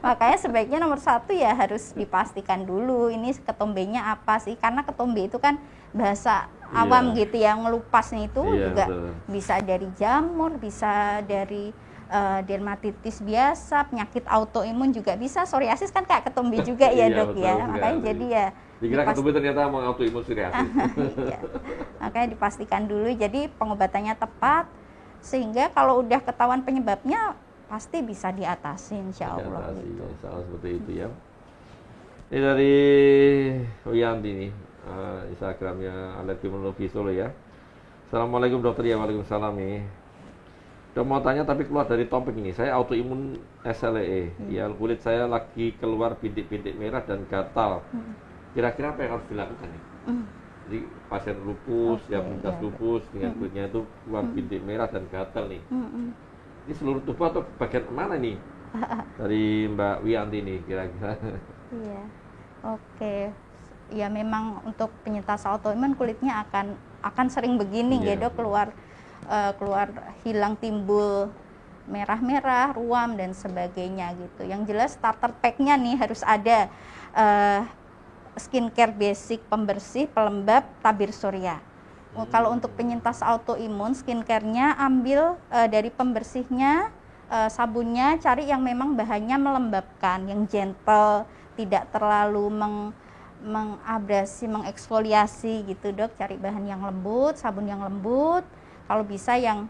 Makanya sebaiknya nomor 1 ya harus dipastikan dulu ini ketombenya apa sih, karena ketombe itu kan bahasa awam gitu ya, ngelupasnya itu juga bisa dari jamur, bisa dari dermatitis biasa, penyakit autoimun juga bisa, psoriasis kan kayak ketombe juga ya dok ya, makanya jadi ya dikira ketombe ternyata mau autoimun psoriasis. Makanya dipastikan dulu, jadi pengobatannya tepat, sehingga kalau udah ketahuan penyebabnya pasti bisa diatasi insya Allah. Gitu. Insya Allah seperti itu ya. Ini dari Wiyanti nih, Instagramnya Alergimologi Solo ya. Assalamualaikum dokter ya, waalaikumsalam nih. Udah mau tanya tapi keluar dari topik ini. Saya autoimun SLE. Ya, kulit saya lagi keluar bintik-bintik merah dan gatal. Kira-kira apa yang harus dilakukan nih? Jadi pasien lupus, yang penyintas lupus dengan kulitnya itu keluar bintik merah dan gatal nih. Ini seluruh tubuh atau bagian mana nih? Dari Mbak Wiyanti nih kira-kira. Iya. Oke. Ya memang untuk penyintas autoimun kulitnya akan sering begini ya dok, keluar hilang, timbul merah-merah, ruam dan sebagainya gitu. Yang jelas starter pack-nya nih harus ada skincare basic, pembersih, pelembab, tabir surya. Kalau untuk penyintas autoimun, skincare-nya ambil dari pembersihnya, sabunnya cari yang memang bahannya melembabkan, yang gentle, tidak terlalu mengabrasi, mengeksfoliasi gitu dok. Cari bahan yang lembut, sabun yang lembut. Kalau bisa yang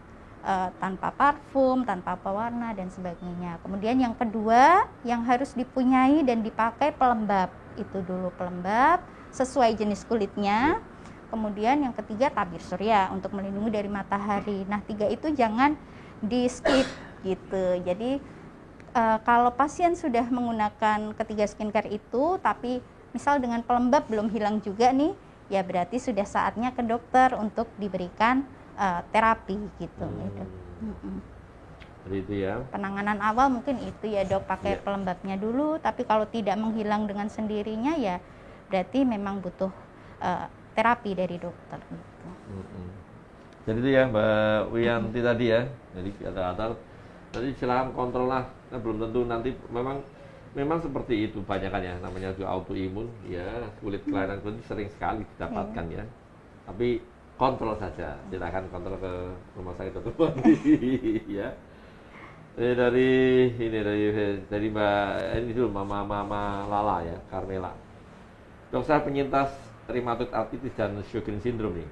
tanpa parfum, tanpa pewarna dan sebagainya. Kemudian yang kedua yang harus dipunyai dan dipakai pelembab. Itu dulu pelembab sesuai jenis kulitnya. Kemudian yang ketiga tabir surya untuk melindungi dari matahari. Nah 3 itu jangan di skip gitu. Jadi kalau pasien sudah menggunakan ketiga skincare itu tapi misal dengan pelembab belum hilang juga nih, ya berarti sudah saatnya ke dokter untuk diberikan terapi gitu. Jadi itu ya. Penanganan awal mungkin itu ya dok, pakai pelembabnya dulu, tapi kalau tidak menghilang dengan sendirinya ya berarti memang butuh terapi dari dokter gitu. Jadi itu ya Mbak Wiyanti tadi ya. Jadi kata-kata tadi silakan kontrol lah. Nah, belum tentu nanti memang seperti itu banyak kan ya, namanya juga autoimun ya, kulit kelainan kulit sering sekali didapatkan ya. Tapi kontrol saja, silakan kontrol ke rumah sakit atau ya. Dari Mbak ini dulu Mama Lala ya, Carmela. Dok, saya penyintas rheumatoid arthritis dan Sjögren syndrome nih.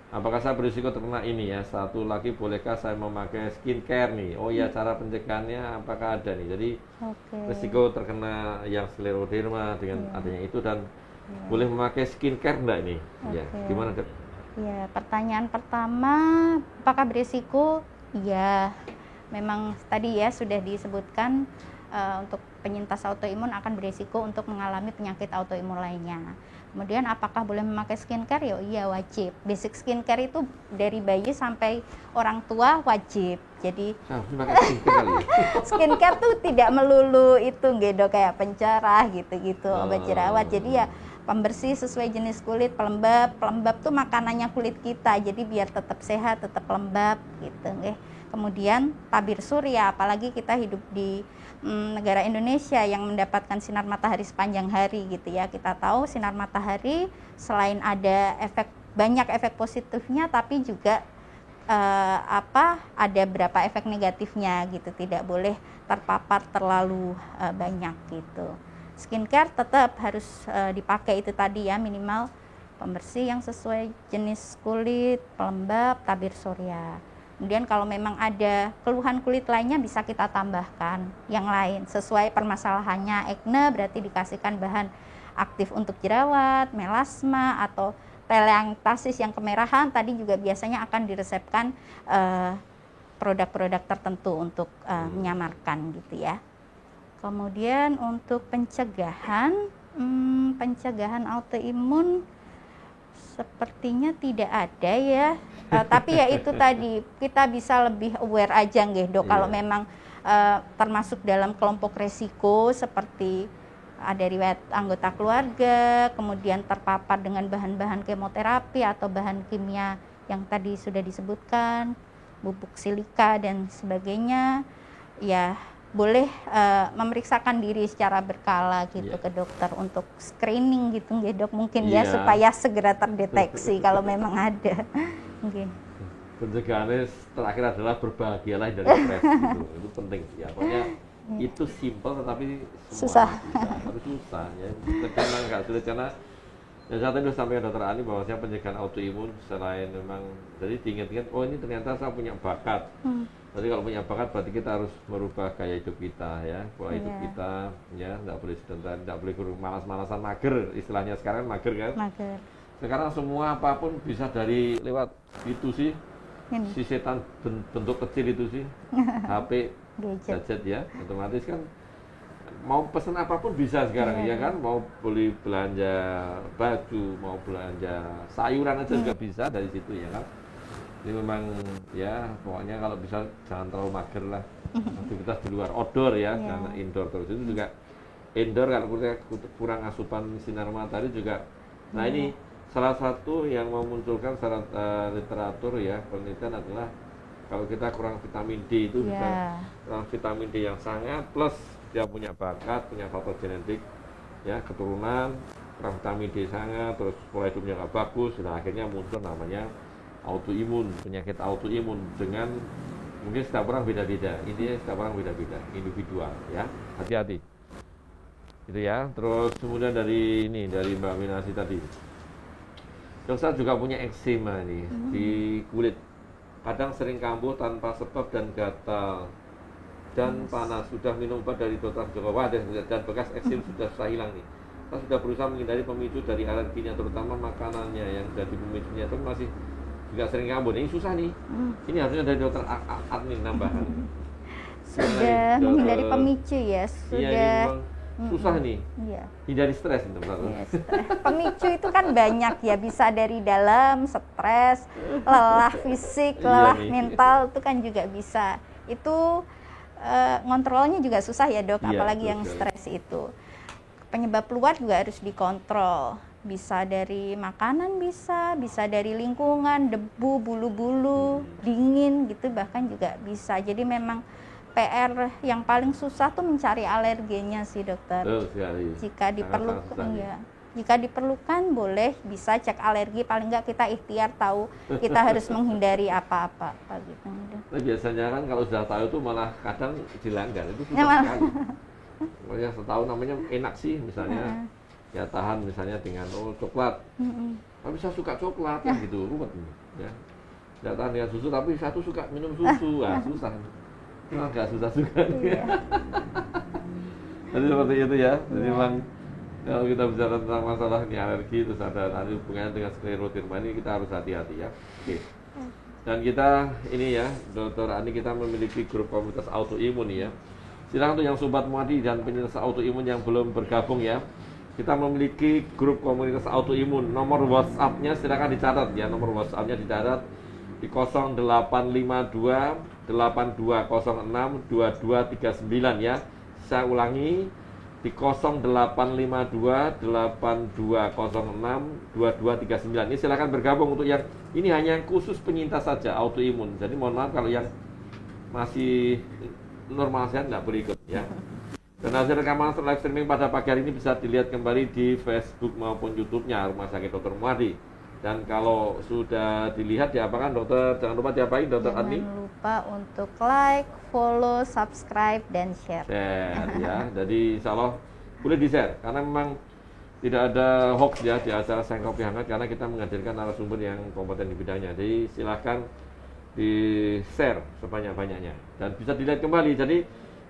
Apakah saya berisiko terkena ini ya? Satu lagi, bolehkah saya memakai skincare nih? Oh ya, cara pencegahannya apakah ada nih? Jadi risiko terkena yang skleroderma dengan adanya itu, dan boleh memakai skincare enggak nih? Ya, gimana dok? Ya, pertanyaan pertama, apakah berisiko? Ya, memang tadi ya sudah disebutkan untuk penyintas autoimun akan berisiko untuk mengalami penyakit autoimun lainnya. Kemudian apakah boleh memakai skincare? Ya iya, wajib. Basic skincare itu dari bayi sampai orang tua wajib. Jadi skincare tuh tidak melulu itu gitu, kayak pencerah gitu-gitu, obat jerawat. Jadi ya pembersih sesuai jenis kulit, pelembab tuh makanannya kulit kita. Jadi biar tetap sehat, tetap lembab gitu nggih. Kemudian tabir surya, apalagi kita hidup di negara Indonesia yang mendapatkan sinar matahari sepanjang hari gitu ya. Kita tahu sinar matahari selain ada efek banyak efek positifnya, tapi juga ada berapa efek negatifnya gitu, tidak boleh terpapar terlalu banyak gitu. Skincare tetap harus dipakai itu tadi ya, minimal pembersih yang sesuai jenis kulit, pelembab, tabir surya. Kemudian kalau memang ada keluhan kulit lainnya bisa kita tambahkan yang lain sesuai permasalahannya. Akne berarti dikasihkan bahan aktif untuk jerawat, melasma, atau teleangtasis yang kemerahan tadi juga biasanya akan diresepkan produk-produk tertentu untuk menyamarkan gitu ya. Kemudian untuk pencegahan autoimun sepertinya tidak ada ya. Tapi ya itu tadi kita bisa lebih aware aja nggih Dok, kalau memang termasuk dalam kelompok resiko seperti ada riwayat anggota keluarga, kemudian terpapar dengan bahan-bahan kemoterapi atau bahan kimia yang tadi sudah disebutkan, bubuk silika dan sebagainya, ya boleh memeriksakan diri secara berkala gitu ke dokter untuk screening gitu nggih Dok, mungkin ya supaya segera terdeteksi kalau memang ada. Okay. Pencegahannya terakhir adalah berbahagialah dari stres gitu. Itu penting ya. Pokoknya itu simple tetapi susah. Tapi susah ya. Karena nggak sulit, karena yang saya tadi sampaikan Dokter Ani bahwasanya pencegahan autoimun selain memang jadi diingat-ingat, oh ini ternyata saya punya bakat. Jadi kalau punya bakat berarti kita harus merubah gaya hidup kita ya, pola hidup kita ya, nggak boleh sedentar, nggak boleh malas-malasan, mager, istilahnya sekarang mager kan. Mager. Sekarang semua apapun bisa dari lewat itu sih. Si setan bentuk kecil itu sih, HP, gadget ya, otomatis kan mau pesen apapun bisa sekarang ya kan, mau beli belanja baju, mau belanja sayuran aja juga bisa dari situ ya kan. Ini memang ya pokoknya kalau bisa jangan terlalu mager lah, aktivitas di luar, outdoor ya, jangan indoor terus. Itu juga indoor kalau kurang asupan sinar matahari juga. Nah ini salah satu yang memunculkan secara literatur ya, penelitian adalah kalau kita kurang vitamin D itu bisa kurang vitamin D yang sangat, plus dia punya bakat, punya faktor genetik ya, keturunan, kurang vitamin D sangat, terus pola hidupnya nggak bagus, dan akhirnya muncul namanya autoimun, penyakit autoimun. Dengan mungkin setiap orang beda-beda, intinya setiap orang beda-beda, individual ya, hati-hati itu ya. Terus kemudian dari Mbak Winasi tadi, Dokter juga punya eksema nih di kulit, kadang sering kambuh tanpa sebab dan gatal dan panas. Sudah minum obat dari dokter Joko dan bekas eksim sudah hilang nih. Kita sudah berusaha menghindari pemicu dari alerginya, terutama makanannya yang jadi pemicunya, itu masih juga sering kambuh. Ini susah nih. Ini harusnya dari dokter admin tambahan. Sudah menghindari pemicu ya, sudah. Susah nih, hindari stres itu. Pemicu itu kan banyak ya, bisa dari dalam, stres, lelah fisik, lelah mental, itu kan juga bisa. Itu ngontrolnya juga susah ya Dok, apalagi yang stres itu. Penyebab luar juga harus dikontrol, bisa dari makanan, bisa dari lingkungan, debu, bulu-bulu, dingin gitu bahkan juga bisa. Jadi memang PR yang paling susah tuh mencari alergennya sih Dokter. Jika diperlukan jika diperlukan boleh bisa cek alergi, paling nggak kita ikhtiar tahu kita harus menghindari apa-apa gitu. Nah, biasanya kan kalau sudah tahu itu malah kadang dilanggar, itu susah sekali. Pokoknya setahun namanya enak sih, misalnya ya tahan misalnya dengan coklat. Tapi saya suka coklat kan gitu, ruwet ya. Tidak tahan dengan susu, tapi satu suka minum susu, susah. Nggak susah juga. Jadi seperti itu ya. Jadi memang kalau kita bicara tentang masalah ini alergi, terus ada hubungannya dengan skleroderma, ini kita harus hati-hati ya. Oke. Dan kita ini ya, Dokter Ani, kita memiliki grup komunitas autoimun ya. Silakan untuk yang sobat Muadi dan penyintas autoimun yang belum bergabung ya. Kita memiliki grup komunitas autoimun. Nomor WhatsApp-nya silakan dicatat ya. Nomor WhatsApp-nya dicatat di 0852 8206 2239 ya. Saya ulangi di 0852 8206 2239. Ini silakan bergabung untuk yang ini, hanya khusus penyintas saja autoimun. Jadi mohon maaf kalau yang masih normal sehat nggak boleh ikut ya. Dan hasil rekaman live streaming pada pagi hari ini bisa dilihat kembali di Facebook maupun YouTube-nya Rumah Sakit Dr. Muadi. Dan kalau sudah dilihat diapakan dokter? Jangan lupa diapain dokter Adni? Jangan lupa untuk like, follow, subscribe, dan share. Share ya. Jadi insya Allah boleh di-share karena memang tidak ada hoax ya di acara Sang Kopi Hangat karena kita menghadirkan narasumber yang kompeten di bidangnya. Jadi silahkan di-share sebanyak-banyaknya dan bisa dilihat kembali. Jadi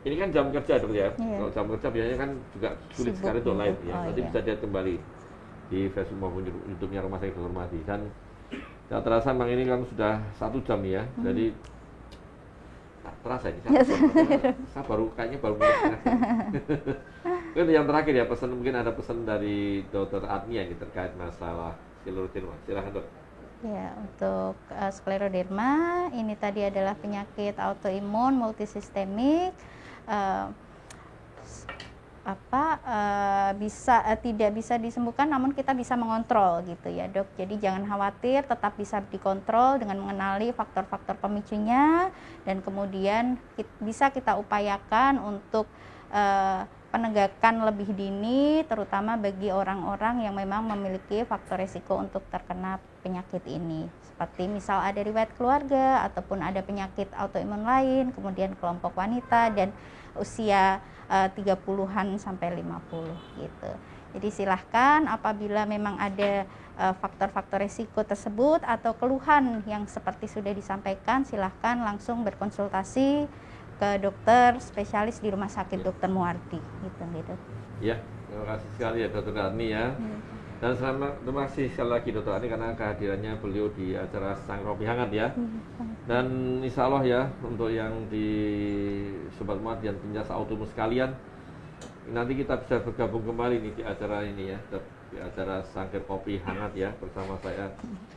ini kan jam kerja dok ya. Kalau jam kerja biasanya kan juga sulit sekali untuk live ya. Nanti bisa dilihat kembali di Facebook maupun YouTube-nya Rumah Sakit Dr. Muardi. Dan tidak terasa memang ini kan sudah 1 jam ya. Jadi tak terasa ini. Saya baru kayaknya baru Mungkin yang terakhir ya pesan, mungkin ada pesan dari Dr. Adni yang terkait masalah skleroderma. Silahkan dok. Ya, untuk skleroderma ini tadi adalah penyakit autoimun multisistemik, tidak bisa disembuhkan, namun kita bisa mengontrol gitu ya dok. Jadi jangan khawatir, tetap bisa dikontrol dengan mengenali faktor-faktor pemicunya dan kemudian bisa kita upayakan untuk penegakan lebih dini, terutama bagi orang-orang yang memang memiliki faktor resiko untuk terkena penyakit ini. Seperti misal ada riwayat keluarga ataupun ada penyakit autoimun lain, kemudian kelompok wanita dan usia 30-an sampai 50 gitu. Jadi silahkan apabila memang ada faktor-faktor resiko tersebut atau keluhan yang seperti sudah disampaikan, silahkan langsung berkonsultasi ke dokter spesialis di Rumah Sakit Dr. Muardi gitu. Ya, terima kasih sekali ya Dr. Adni ya. Dan terima kasih sekali lagi Dr. Adni karena kehadirannya beliau di acara Sang Kopi Hangat ya. Dan insya Allah ya untuk yang di Sobat Muardi dan penyintas autoimun sekalian, nanti kita bisa bergabung kembali nih di acara ini ya, di acara Sangkir Kopi Hangat ya bersama saya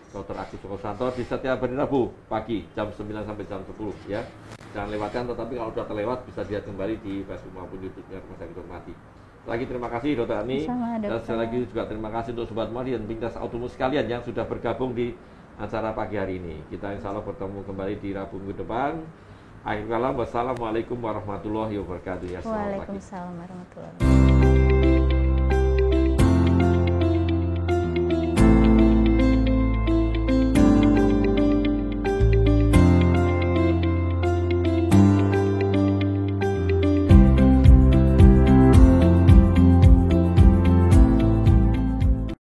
Dr. Agus Sukosanto di setiap hari Rabu pagi jam 9 sampai jam 10 ya. Jangan lewatkan, tetapi kalau sudah terlewat bisa dilihat kembali di Facebook maupun YouTube-nya Rumah Sakit Dr. Muardi. Lagi terima kasih Dr. Ani dan sekali lagi juga terima kasih untuk Sobat Muardi dan penyintas autoimun sekalian yang sudah bergabung di acara pagi hari ini. Kita insya Allah bertemu kembali di Rabu minggu depan. Akhir kalam, wassalamualaikum warahmatullahi wabarakatuh. Ya, Waalaikumsalam warahmatullahi wabarakatuh.